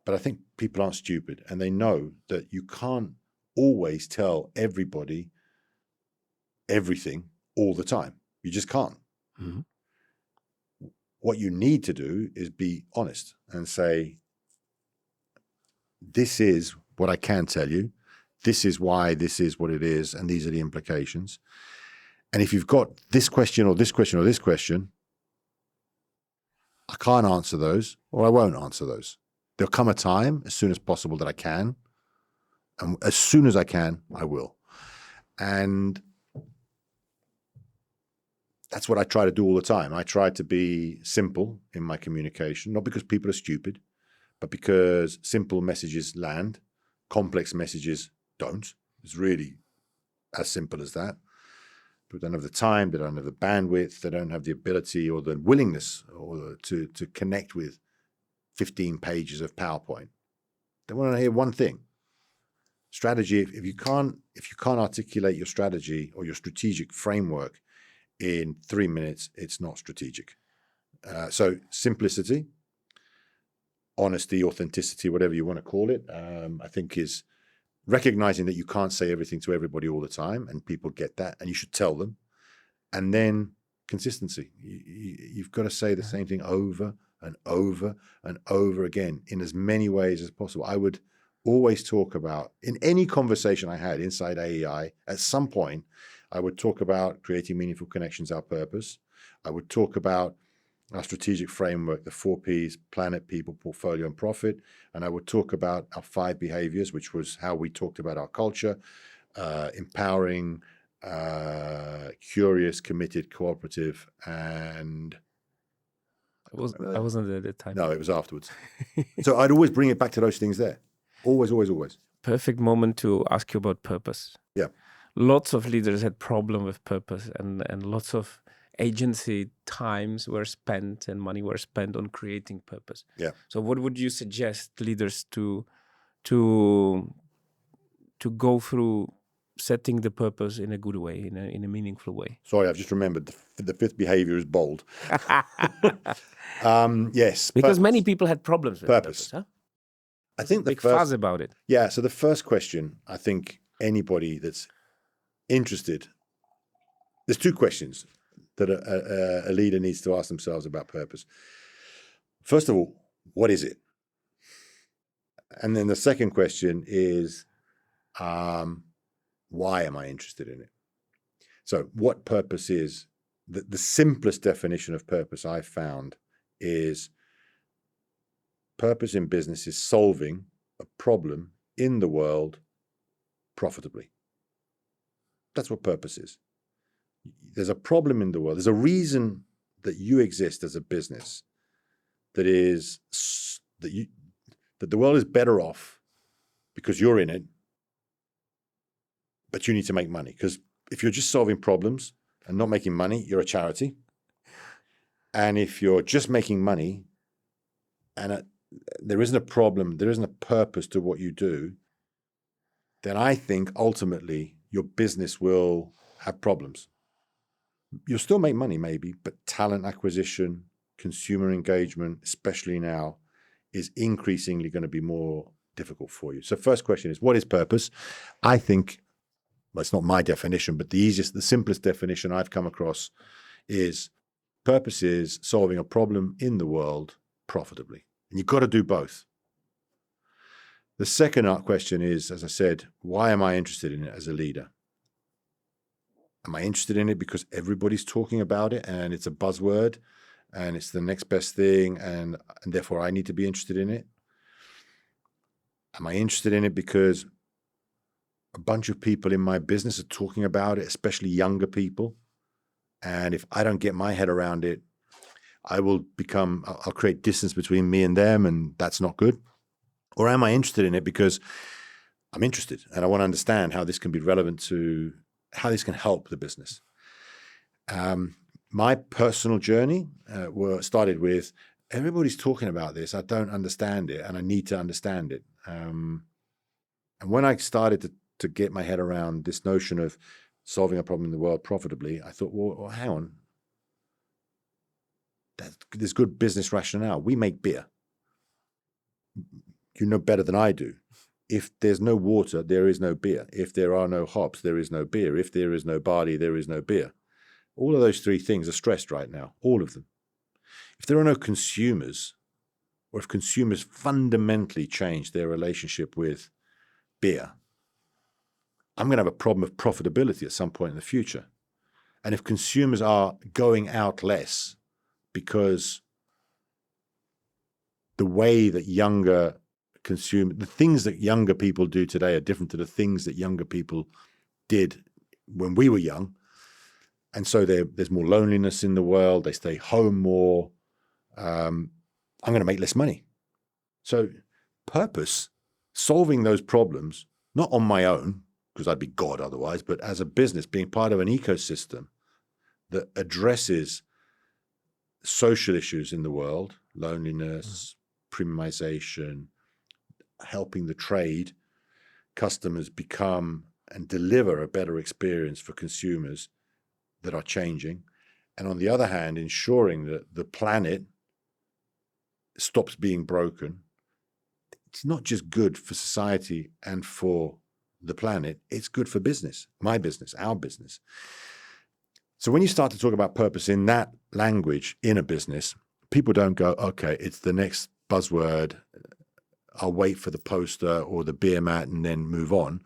But I think people aren't stupid, and they know that you can't always tell everybody everything all the time. You just can't. Mm-hmm. What you need to do is be honest and say, this is what I can tell you. This is why this is what it is, and these are the implications. And if you've got this question or this question or this question, I can't answer those, or I won't answer those. There'll come a time as soon as possible that I can. And as soon as I can, I will. And that's what I try to do all the time. I try to be simple in my communication, not because people are stupid, but because simple messages land, complex messages don't. It's really as simple as that. People don't have the time, they don't have the bandwidth, they don't have the ability or the willingness or to connect with 15 pages of PowerPoint. They want to hear one thing. Strategy, if you can't articulate your strategy or your strategic framework in 3 minutes, it's not strategic. So simplicity, honesty, authenticity, whatever you want to call it, I think is recognizing that you can't say everything to everybody all the time, and people get that, and you should tell them. And then consistency. You've got to say the same thing over and over and over again in as many ways as possible. I would always talk about, in any conversation I had inside AEI, at some point, I would talk about creating meaningful connections, our purpose. I would talk about our strategic framework, the 4 Ps, planet, people, portfolio, and profit. And I would talk about our 5 behaviors, which was how we talked about our culture, empowering, curious, committed, cooperative, and... I wasn't there at the time. No, it was afterwards. So I'd always bring it back to those things there. Always, always, always. Perfect moment to ask you about purpose. Yeah. Lots of leaders had problem with purpose, and lots of agency times were spent and money were spent on creating purpose. Yeah. So what would you suggest leaders to go through setting the purpose in a good way, in a meaningful way? Sorry, I've just remembered the 5th behavior is bold. Yes. Because many people had problems with purpose. Huh? I think big fuss about it. Yeah, so the first question, I think anybody that's interested, there's 2 questions that a leader needs to ask themselves about purpose. First of all, what is it? And then the second question is, why am I interested in it? So what purpose is, the simplest definition of purpose I've found is purpose in business is solving a problem in the world profitably. That's what purpose is. There's a problem in the world. There's a reason that you exist as a business that is that the world is better off because you're in it, but you need to make money. Because if you're just solving problems and not making money, you're a charity. And if you're just making money and there isn't a problem, there isn't a purpose to what you do, then I think ultimately your business will have problems. You'll still make money maybe, but talent acquisition, consumer engagement, especially now, is increasingly going to be more difficult for you. So first question is, what is purpose? I think, well, it's not my definition, but the simplest definition I've come across is purpose is solving a problem in the world profitably. And you've got to do both. The second question is, as I said, why am I interested in it as a leader? Am I interested in it because everybody's talking about it and it's a buzzword and it's the next best thing, and therefore I need to be interested in it? Am I interested in it because a bunch of people in my business are talking about it, especially younger people? And if I don't get my head around it, I'll create distance between me and them, and that's not good. Or am I interested in it because I'm interested and I want to understand how this can be relevant to how this can help the business? My personal journey started with, everybody's talking about this. I don't understand it, and I need to understand it. And when I started to get my head around this notion of solving a problem in the world profitably, I thought, well hang on. There's good business rationale. We make beer. You know better than I do. If there's no water, there is no beer. If there are no hops, there is no beer. If there is no barley, there is no beer. All of those three things are stressed right now, all of them. If there are no consumers, or if consumers fundamentally change their relationship with beer, I'm going to have a problem of profitability at some point in the future. And if consumers are going out less because the way that the things that younger people do today are different to the things that younger people did when we were young. And so there's more loneliness in the world. They stay home more. I'm going to make less money. So purpose, solving those problems, not on my own, because I'd be God otherwise, but as a business, being part of an ecosystem that addresses social issues in the world, loneliness, premiumization, helping the trade, customers become and deliver a better experience for consumers that are changing. And on the other hand, ensuring that the planet stops being broken. It's not just good for society and for the planet, it's good for business, my business, our business. So when you start to talk about purpose in that language in a business, people don't go, okay, it's the next buzzword. I'll wait for the poster or the beer mat and then move on.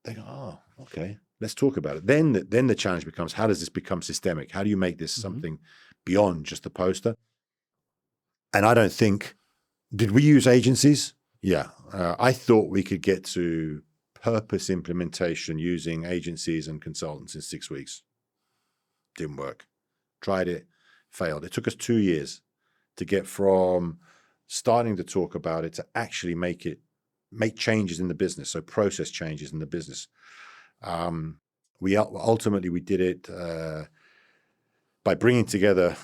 They go, oh, okay, let's talk about it. Then the challenge becomes, how does this become systemic? How do you make this something beyond just the poster? And I don't think, did we use agencies? Yeah. I thought we could get to purpose implementation using agencies and consultants in 6 weeks. Didn't work. Tried it, failed. It took us 2 years to get from starting to talk about it to actually make changes in the business. So process changes in the business. We did it by bringing together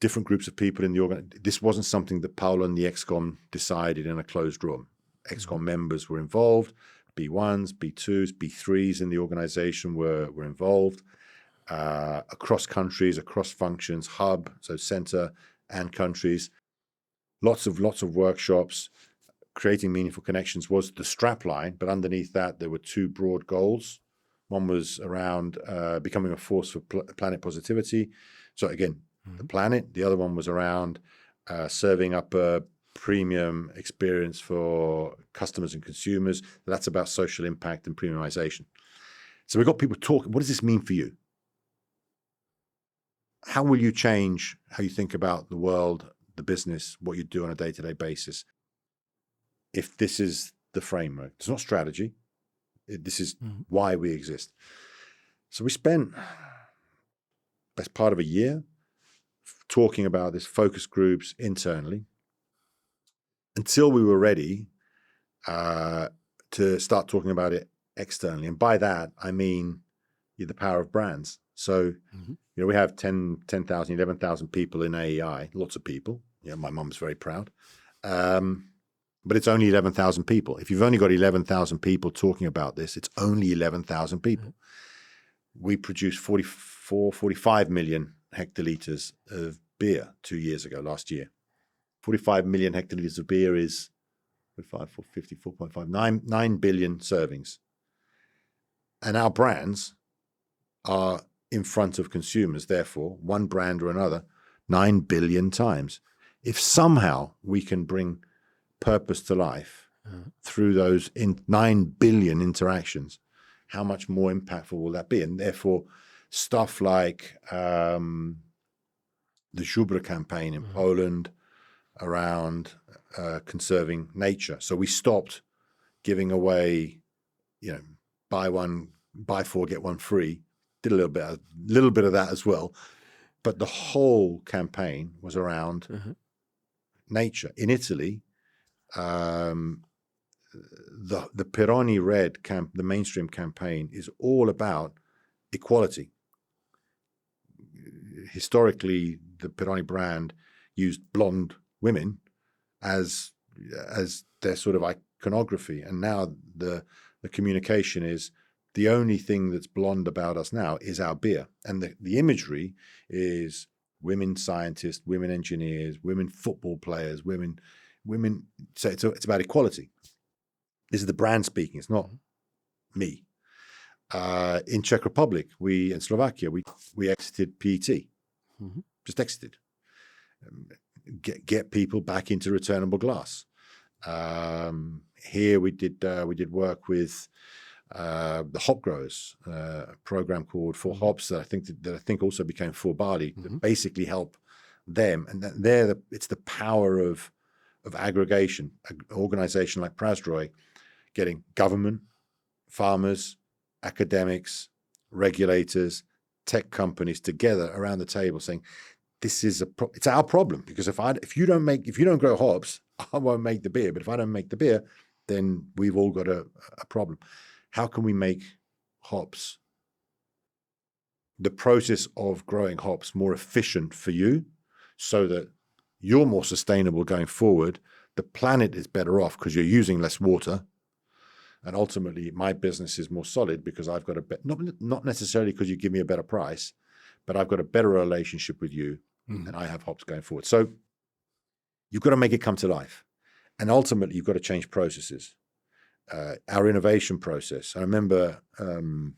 different groups of people in the organization. This wasn't something that Paolo and the Exxon decided in a closed room. Exxon members were involved. B1s, B2s, B3s in the organization were involved. Across countries, across functions, hub, so center and countries. Lots of workshops. Creating meaningful connections was the strap line, but underneath that there were two broad goals. One was around becoming a force for planet positivity. So again, the planet. The other one was around serving up a premium experience for customers and consumers. That's about social impact and premiumization. So we got people talking, what does this mean for you? How will you change how you think about the world, the business, what you do on a day-to-day basis? If this is the framework, it's not strategy. This is why we exist. So we spent best part of a year talking about this, focus groups internally, until we were ready to start talking about it externally. And by that, I mean the power of brands. So, we have 10,000, 11,000 people in AEI, lots of people. My mum's very proud. But it's only 11,000 people. If you've only got 11,000 people talking about this, it's only 11,000 people. We produced 45 million hectoliters of beer 2 years ago, last year. 45 million hectoliters of beer is 9 billion servings. And our brands are in front of consumers, therefore, one brand or another, 9 billion times. If somehow we can bring purpose to life through those 9 billion interactions, how much more impactful will that be? And therefore, stuff like the Żubra campaign in Poland around conserving nature. So we stopped giving away, buy 4, get 1 free. Did a little bit of that as well. But the whole campaign was around nature. In Italy, the Pironi Red the mainstream campaign is all about equality. Historically, the Pironi brand used blonde women as their sort of iconography, and now the communication is the only thing that's blonde about us now is our beer, and the imagery is women scientists, women engineers, women football players, women. So it's about equality. This is the brand speaking. It's not me. In Czech Republic, in Slovakia, we exited PET. Just exited. Get people back into returnable glass. Here we did work with the hop growers, a program called For Hops that I think also became For Barley, that basically help them. And it's the power of aggregation. An organization like Prasdroy getting government, farmers, academics, regulators, tech companies together around the table saying, this is it's our problem, because if you don't grow hops, I won't make the beer. But if I don't make the beer, then we've all got a problem. How can we make hops, the process of growing hops, more efficient for you so that you're more sustainable going forward? The planet is better off because you're using less water. And ultimately, my business is more solid because I've got not necessarily because you give me a better price, but I've got a better relationship with you and I have hops going forward. So you've got to make it come to life. And ultimately, you've got to change processes. Our innovation process. I remember, I'm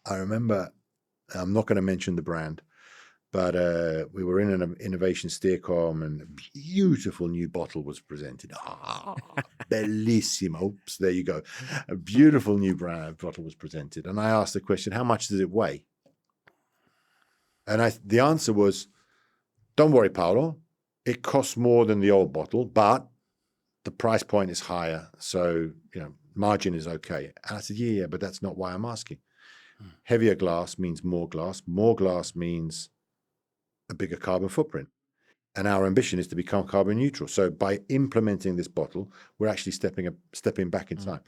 not going to mention the brand, but we were in an innovation steercom and a beautiful new bottle was presented. Bellissimo. Oops, there you go. A beautiful new bottle was presented. And I asked the question, how much does it weigh? And the answer was, don't worry, Paolo. It costs more than the old bottle, but the price point is higher. So, margin is okay. And I said, yeah, but that's not why I'm asking. Heavier glass means more glass. More glass means a bigger carbon footprint. And our ambition is to become carbon neutral. So by implementing this bottle, we're actually stepping back in time.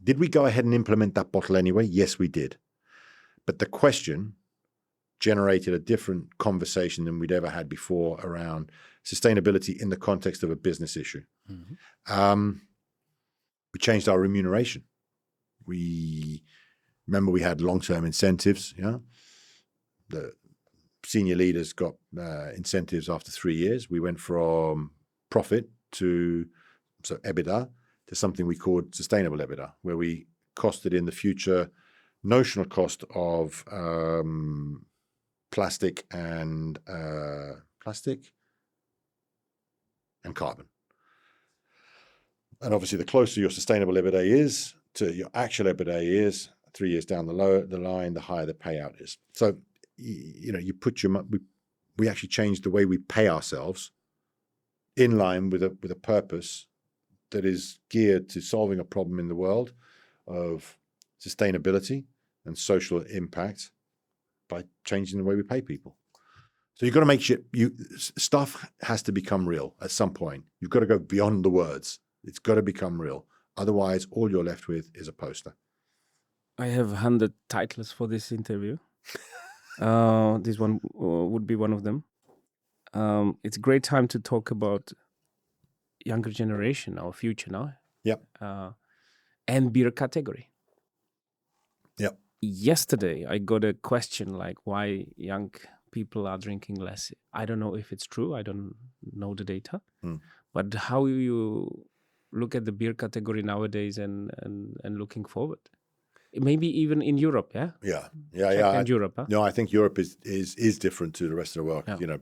Did we go ahead and implement that bottle anyway? Yes, we did. But the question generated a different conversation than we'd ever had before around sustainability in the context of a business issue. We changed our remuneration. We had long-term incentives. The senior leaders got incentives after 3 years. We went from profit to EBITDA to something we called sustainable EBITDA, where we costed in the future notional cost of plastic and carbon. And obviously, the closer your sustainable EBITDA is to your actual EBITDA is 3 years down the line, the higher the payout is. So, we actually changed the way we pay ourselves in line with a purpose that is geared to solving a problem in the world of sustainability and social impact by changing the way we pay people. So you've got to make stuff has to become real at some point. You've got to go beyond the words. It's got to become real. Otherwise, all you're left with is a poster. I have 100 titles for this interview. This one would be one of them. It's a great time to talk about younger generation, our future now. Yep. And beer category. Yep. Yesterday, I got a question like why young people are drinking less. I don't know if it's true. I don't know the data. But how you look at the beer category nowadays and looking forward? Maybe even in Europe, yeah? Yeah. And Europe, huh? No, I think Europe is different to the rest of the world. Yeah.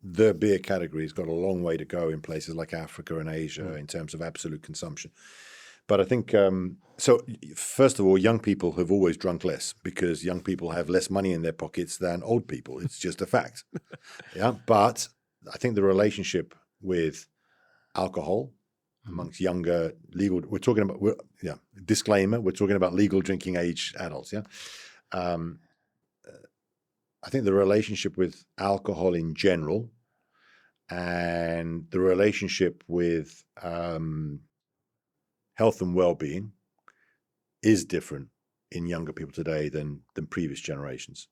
The beer category has got a long way to go in places like Africa and Asia in terms of absolute consumption. But I think, so first of all, young people have always drunk less because young people have less money in their pockets than old people. It's just a fact. Yeah. But I think the relationship with alcohol amongst younger legal, disclaimer, we're talking about legal drinking age adults. Yeah. I think the relationship with alcohol in general and the relationship with health and well-being is different in younger people today than previous generations.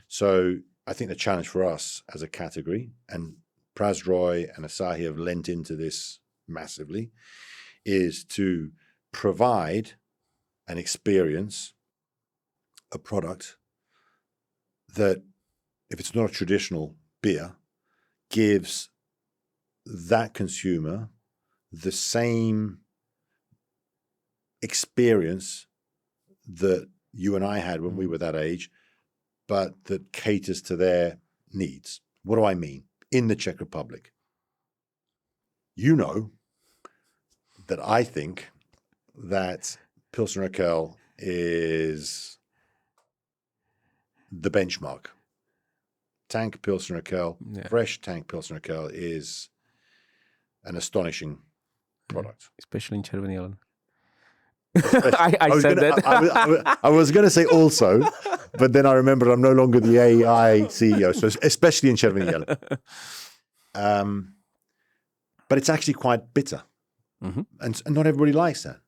So I think the challenge for us as a category, and Prasroy and Asahi have lent into this massively, is to provide an experience, a product that, if it's not a traditional beer, gives that consumer the same experience that you and I had when we were that age, but that caters to their needs. What do I mean? In the Czech Republic, you know that I think that Pilsner Urquell is the benchmark. Tank Pilsner Urquell, fresh tank Pilsner Urquell is an astonishing product. Especially in Červený Jelen. I said that. I was going to say also, but then I remembered I'm no longer the AI CEO, so especially in Červený Jelen. But it's actually quite bitter. And not everybody likes that.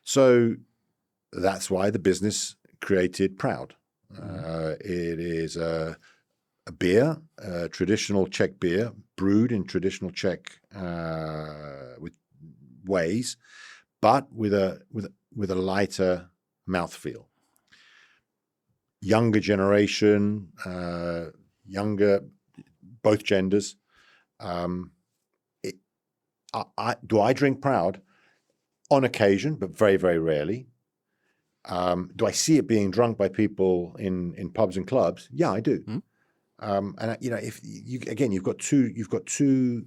So that's why the business created Proud. It is a beer, a traditional Czech beer, brewed in traditional Czech with ways, but with a lighter mouthfeel. Younger generation, younger, both genders. Do I drink Proud? On occasion, but very, very rarely. Do I see it being drunk by people in pubs and clubs? Yeah, I do. And if you've got two.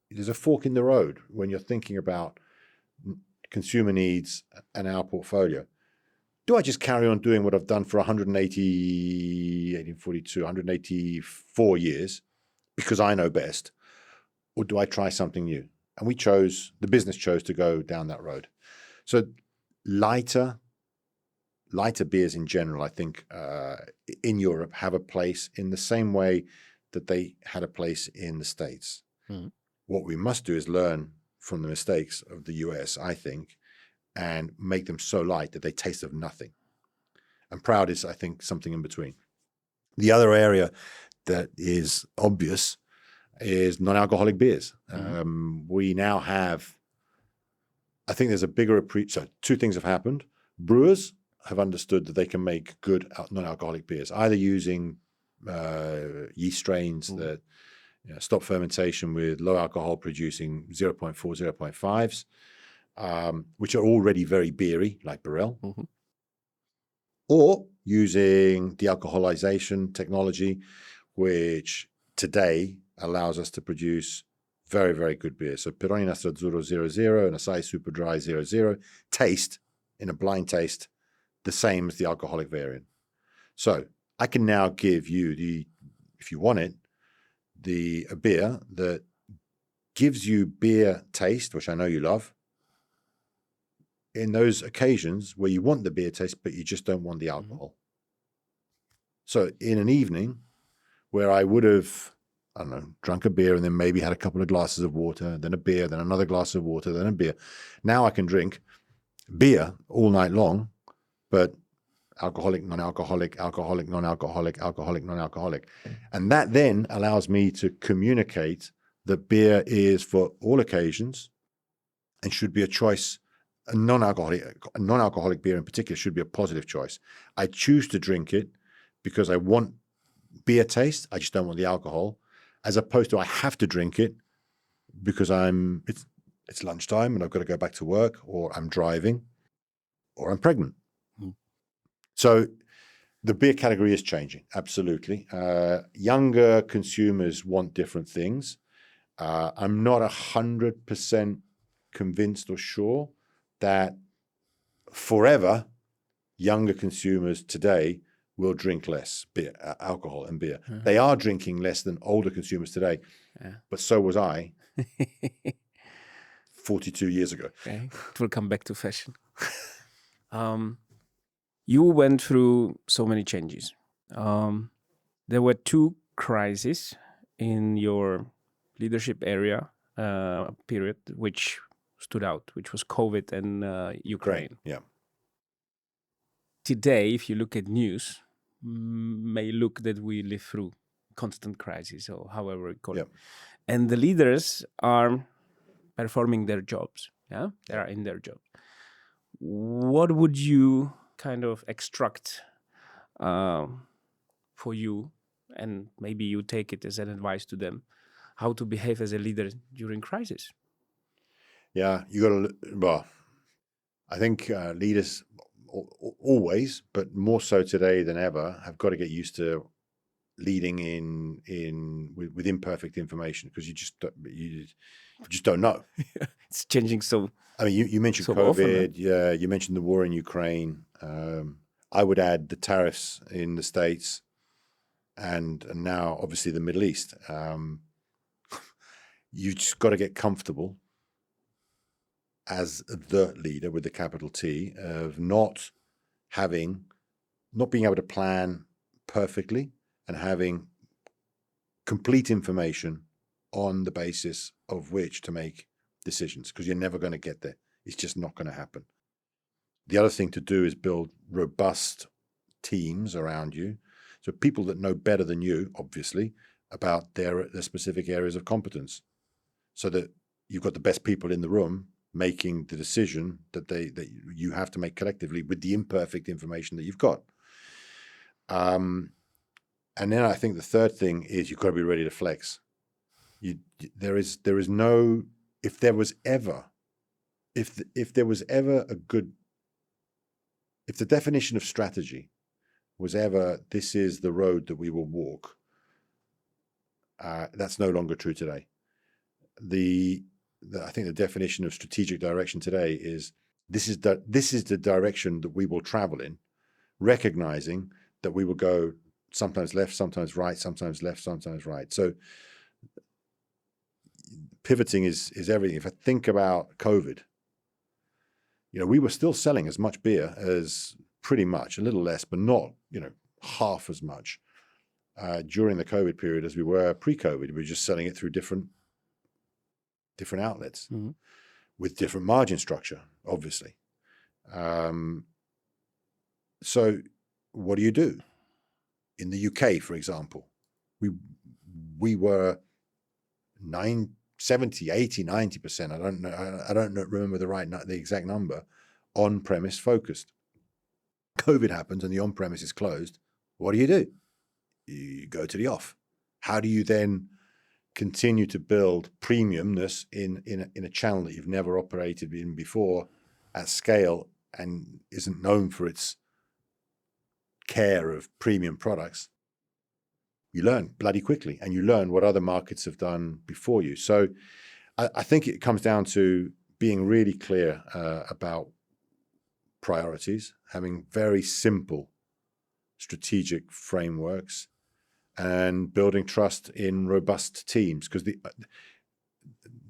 There's a fork in the road when you're thinking about consumer needs and our portfolio. Do I just carry on doing what I've done for 184 years because I know best, or do I try something new? And the business chose to go down that road. So lighter beers in general, I think, in Europe have a place in the same way that they had a place in the States. What we must do is learn from the mistakes of the US, I think, and make them so light that they taste of nothing. And Proud is, I think, something in between. The other area that is obvious is non-alcoholic beers. We now have, I think there's a bigger so two things have happened. Brewers have understood that they can make good non-alcoholic beers, either using yeast strains that stop fermentation with low alcohol producing 0.4, 0.5s, which are already very beery, like Burrell, or using de-alcoholization technology, which today allows us to produce very, very good beer. So Peroni Nastro Azzurro 00 and Asahi Super Dry 00 taste, in a blind taste, the same as the alcoholic variant. So I can now give you if you want it, a beer that gives you beer taste, which I know you love, in those occasions where you want the beer taste, but you just don't want the alcohol. So in an evening where I would have, I don't know, drunk a beer and then maybe had a couple of glasses of water, then a beer, then another glass of water, then a beer. Now I can drink beer all night long, but alcoholic, non-alcoholic, alcoholic, non-alcoholic, alcoholic, non-alcoholic. And that then allows me to communicate that beer is for all occasions and should be a choice. A non-alcoholic beer in particular should be a positive choice. I choose to drink it because I want beer taste. I just don't want the alcohol, as opposed to I have to drink it because it's lunchtime and I've got to go back to work, or I'm driving, or I'm pregnant. So the beer category is changing, absolutely. Younger consumers want different things. I'm not 100% convinced or sure that forever, younger consumers today will drink less beer, alcohol and beer. Mm-hmm. They are drinking less than older consumers today, but so was I 42 years ago. Okay. It will come back to fashion. You went through so many changes. There were two crises in your leadership area period, which stood out, which was COVID and Ukraine. Yeah. Today, if you look at news, may look that we live through constant crisis, or however we call it. And the leaders are performing their jobs. Yeah, they are in their job. What would you kind of extract for you, and maybe you take it as an advice to them, how to behave as a leader during crisis? Yeah, you got to. Well, I think leaders always, but more so today than ever, have got to get used to leading with imperfect information, because you just don't know. It's changing so. I mean, you mentioned so COVID. Often, yeah, you mentioned the war in Ukraine. I would add the tariffs in the States, and now obviously the Middle East. You just got to get comfortable as the leader with the capital T of not being able to plan perfectly and having complete information on the basis of which to make decisions, because you're never going to get there. It's just not going to happen. The other thing to do is build robust teams around you. So people that know better than you, obviously, about their specific areas of competence, so that you've got the best people in the room making the decision that you have to make collectively with the imperfect information that you've got. And then I think the third thing is you've got to be ready to flex. There is no, if there was ever a good, if the definition of strategy was ever, this is the road that we will walk, that's no longer true today. I think the definition of strategic direction today is this is the direction that we will travel in, recognizing that we will go sometimes left, sometimes right, sometimes left, sometimes right. So pivoting is everything. If I think about COVID, we were still selling as much beer as pretty much, a little less, but not, half as much during the COVID period as we were pre-COVID. We were just selling it through different outlets, mm-hmm. with different margin structure, obviously. So what do you do? In the UK, for example, we were 70, 80, 90%, I don't remember the exact number, on-premise focused. COVID happens and the on-premise is closed. What do? You go to the off. How do you then continue to build premiumness in a channel that you've never operated in before at scale and isn't known for its care of premium products? You learn bloody quickly, and you learn what other markets have done before you. So I think it comes down to being really clear about priorities, having very simple strategic frameworks, and building trust in robust teams, because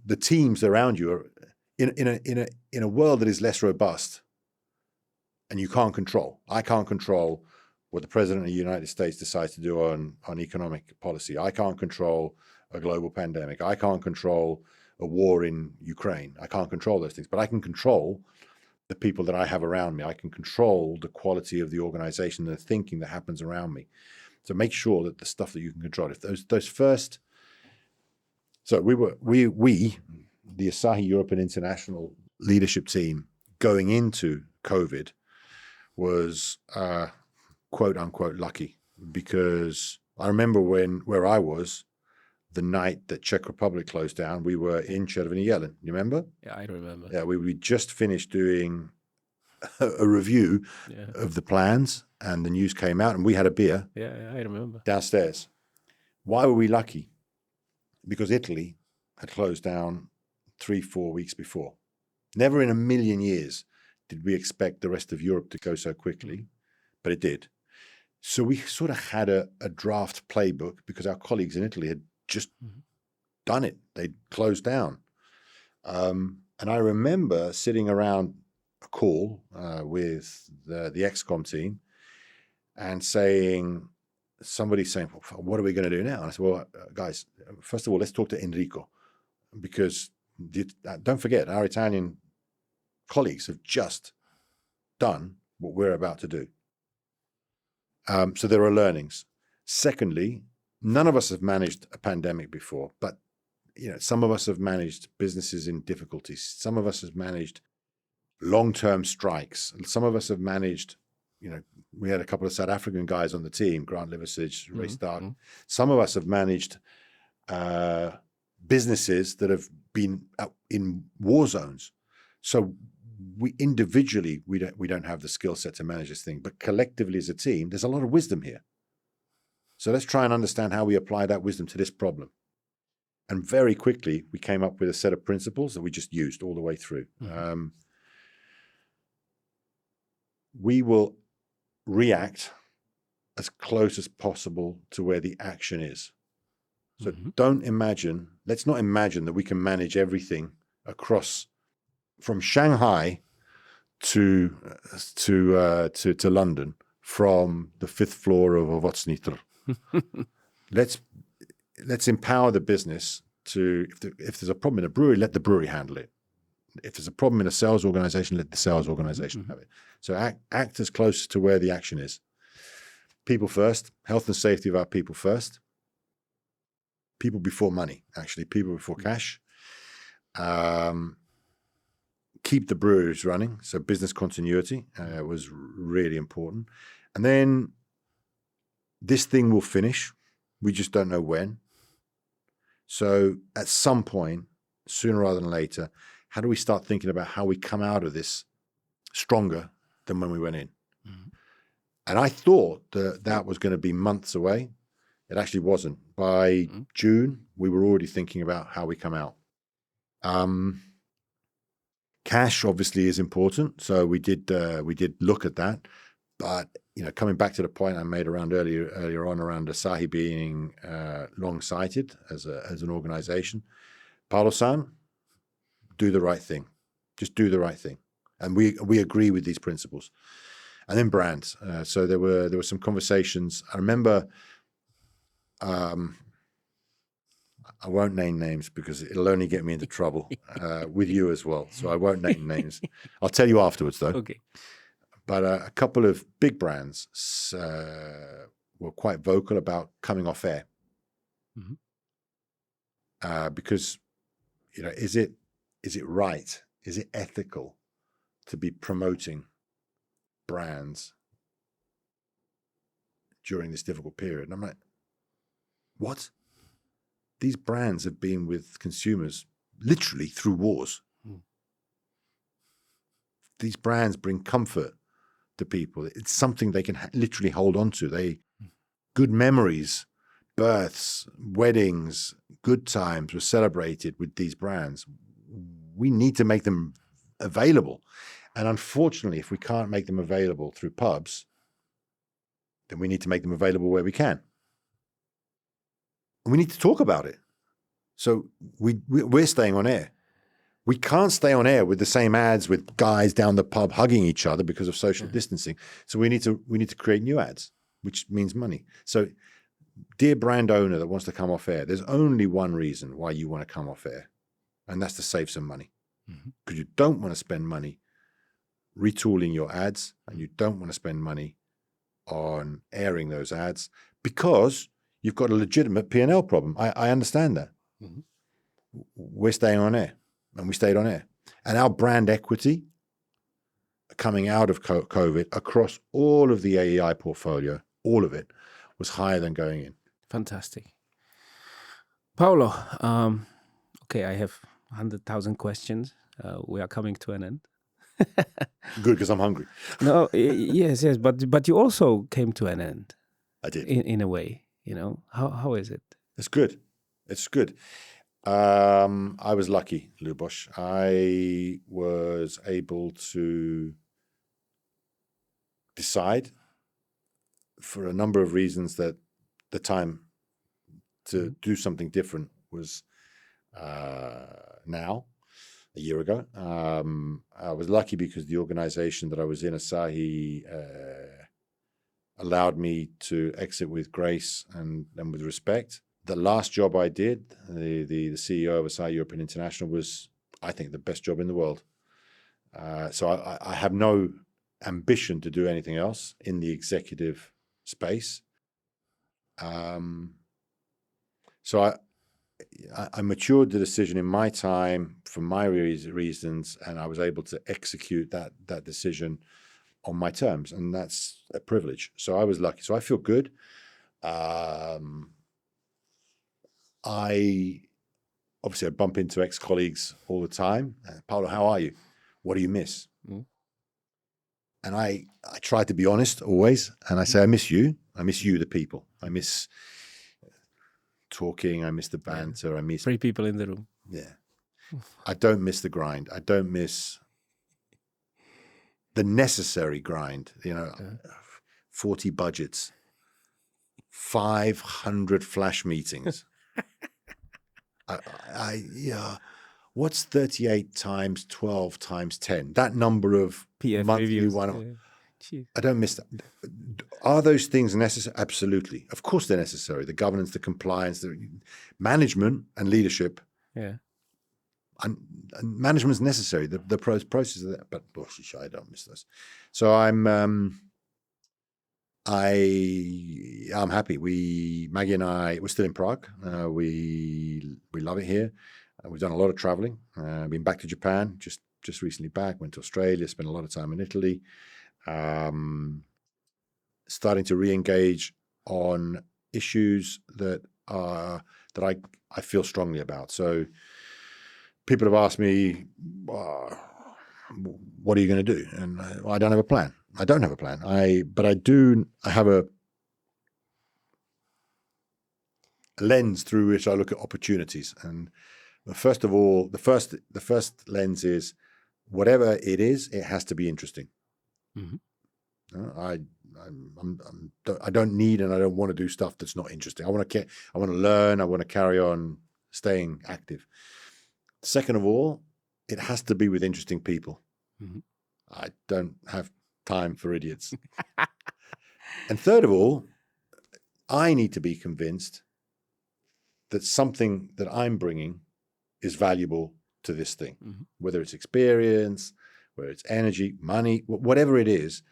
the teams around you are in a world that is less robust, and you can't control. I can't control what the President of the United States decides to do on economic policy. I can't control a global pandemic. I can't control a war in Ukraine. I can't control those things, but I can control the people that I have around me. I can control the quality of the organization, the thinking that happens around me. So make sure that the stuff that you can control, if those first, so we, the Asahi Europe and International leadership team going into COVID was quote unquote lucky, because I remember where I was the night that Czech Republic closed down, we were in Červený Jelen. You remember? Yeah, I remember. Yeah, we just finished doing a review of the plans, and the news came out, and we had a beer. Yeah, I remember. Downstairs. Why were we lucky? Because Italy had closed down 3-4 weeks before. Never in a million years did we expect the rest of Europe to go so quickly, but it did. So we sort of had a draft playbook because our colleagues in Italy had just done it. They'd closed down. And I remember sitting around a call with the Exxon team and somebody saying, well, what are we going to do now? And I said, well, guys, first of all, let's talk to Enrico, because don't forget, our Italian colleagues have just done what we're about to do. So there are learnings. Secondly, none of us have managed a pandemic before, but some of us have managed businesses in difficulties. Some of us have managed long-term strikes. Some of us have managed, we had a couple of South African guys on the team, Grant Liversidge, Ray Stark. Some of us have managed businesses that have been in war zones. So we individually, we don't have the skill set to manage this thing, but collectively as a team, there's a lot of wisdom here. So let's try and understand how we apply that wisdom to this problem. And very quickly, we came up with a set of principles that we just used all the way through. We will react as close as possible to where the action is. So let's not imagine that we can manage everything across from Shanghai to London from the 5th floor of Ovocnitr. Let's empower the business to, if there's a problem in a brewery, let the brewery handle it. If there's a problem in a sales organization, let the sales organization have it. So act as close to where the action is. People first, health and safety of our people first. People before money, actually, people before cash. Keep the breweries running, so business continuity was really important. And then this thing will finish. We just don't know when. So at some point, sooner rather than later, how do we start thinking about how we come out of this stronger than when we went in? And I thought that was going to be months away. It actually wasn't. By June, we were already thinking about how we come out. Cash obviously is important, so we did look at that. But coming back to the point I made earlier on around Asahi being long-sighted as an organization, Paolo-san, do the right thing. Just do the right thing, and we agree with these principles. And then brands. So there were some conversations. I remember. I won't name names because it'll only get me into trouble with you as well. So I won't name names. I'll tell you afterwards, though. Okay. But a couple of big brands were quite vocal about coming off air. Because, is it right? Is it ethical to be promoting brands during this difficult period? And I'm like, what? These brands have been with consumers literally through wars. These brands bring comfort to people. It's something they can literally hold on to. Good memories, births, weddings, good times were celebrated with these brands. We need to make them available. And unfortunately, if we can't make them available through pubs, then we need to make them available where we can. We need to talk about it. So we're staying on air. We can't stay on air with the same ads with guys down the pub hugging each other because of social distancing. So we need to create new ads, which means money. So, dear brand owner that wants to come off air, there's only one reason why you want to come off air, and that's to save some money. Because you don't want to spend money retooling your ads, and you don't want to spend money on airing those ads because you've got a legitimate P&L problem. I understand that. We're staying on air, and we stayed on air. And our brand equity coming out of COVID across all of the AEI portfolio, all of it, was higher than going in. Fantastic. Paolo, okay, I have 100,000 questions. We are coming to an end. Good, because I'm hungry. No, yes, but you also came to an end. I did. In a way, how is it? It's good. It's good. I was lucky, Lubos. I was able to decide for a number of reasons that the time to do something different was now, a year ago. I was lucky because the organization that I was in, Asahi, allowed me to exit with grace and with respect. The last job I did, the CEO of Asahi European International, was, I think, the best job in the world. So I have no ambition to do anything else in the executive space. So I matured the decision in my time for my reasons, and I was able to execute that decision on my terms, and that's a privilege. So I was lucky. So I feel good. I bump into ex-colleagues all the time. Paolo, how are you? What do you miss? And I try to be honest always, and I say, I miss you. I miss you, the people. I miss talking. I miss the banter. I miss 3 people in the room. Yeah. I don't miss the grind. I don't miss the necessary grind. 40 budgets, 500 flash meetings. What's 38 times 12 times 10? That number of PF monthly reviews. one. I don't miss that. Are those things necessary? Absolutely. Of course they're necessary. The governance, the compliance, the management and leadership. Yeah. And management is necessary. The process of that, but I don't miss those. So I'm happy. Maggie and I, we're still in Prague. We love it here. We've done a lot of traveling. Been back to Japan, just recently back. Went to Australia. Spent a lot of time in Italy. Starting to re-engage on issues that I feel strongly about. So people have asked me, what are you going to do? And I don't have a plan. I don't have a plan. But I have a lens through which I look at opportunities. And first of all, the first lens is whatever it is, it has to be interesting. Mm-hmm. I don't need and I don't want to do stuff that's not interesting. I want to learn. I want to carry on staying active. Second of all, it has to be with interesting people. Mm-hmm. I don't have time for idiots. And third of all, I need to be convinced that something that I'm bringing is valuable to this thing, mm-hmm. whether it's experience, whether it's energy, money, whatever it is.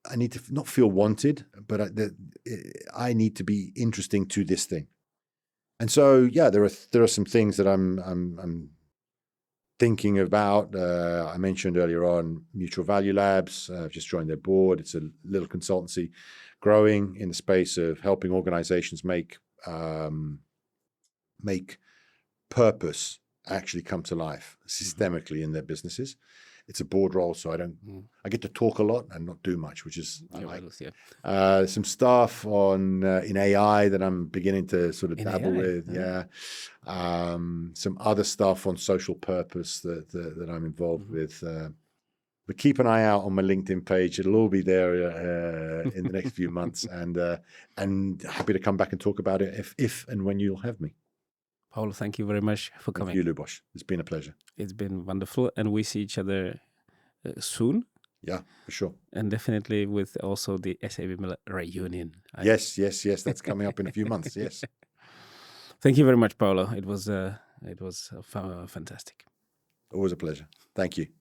I need to not feel wanted, but I need to be interesting to this thing. And so, there are some things that I'm thinking about. I mentioned earlier on Mutual Value Labs. I've just joined their board. It's a little consultancy growing in the space of helping organizations make purpose actually come to life systemically in their businesses. It's a board role, so I get to talk a lot and not do much, which is I like. Some stuff on in AI that I'm beginning to sort of dabble with. Yeah. Some other stuff on social purpose that I'm involved with. But keep an eye out on my LinkedIn page. It'll all be there in the next few months, and happy to come back and talk about it if and when you'll have me. Paolo, thank you very much for coming. Thank you, Lubos. It's been a pleasure. It's been wonderful, and we see each other soon. Yeah, for sure. And definitely with also the SAB reunion. Yes. That's coming up in a few months. Yes. Thank you very much, Paolo. It was fantastic. Always a pleasure. Thank you.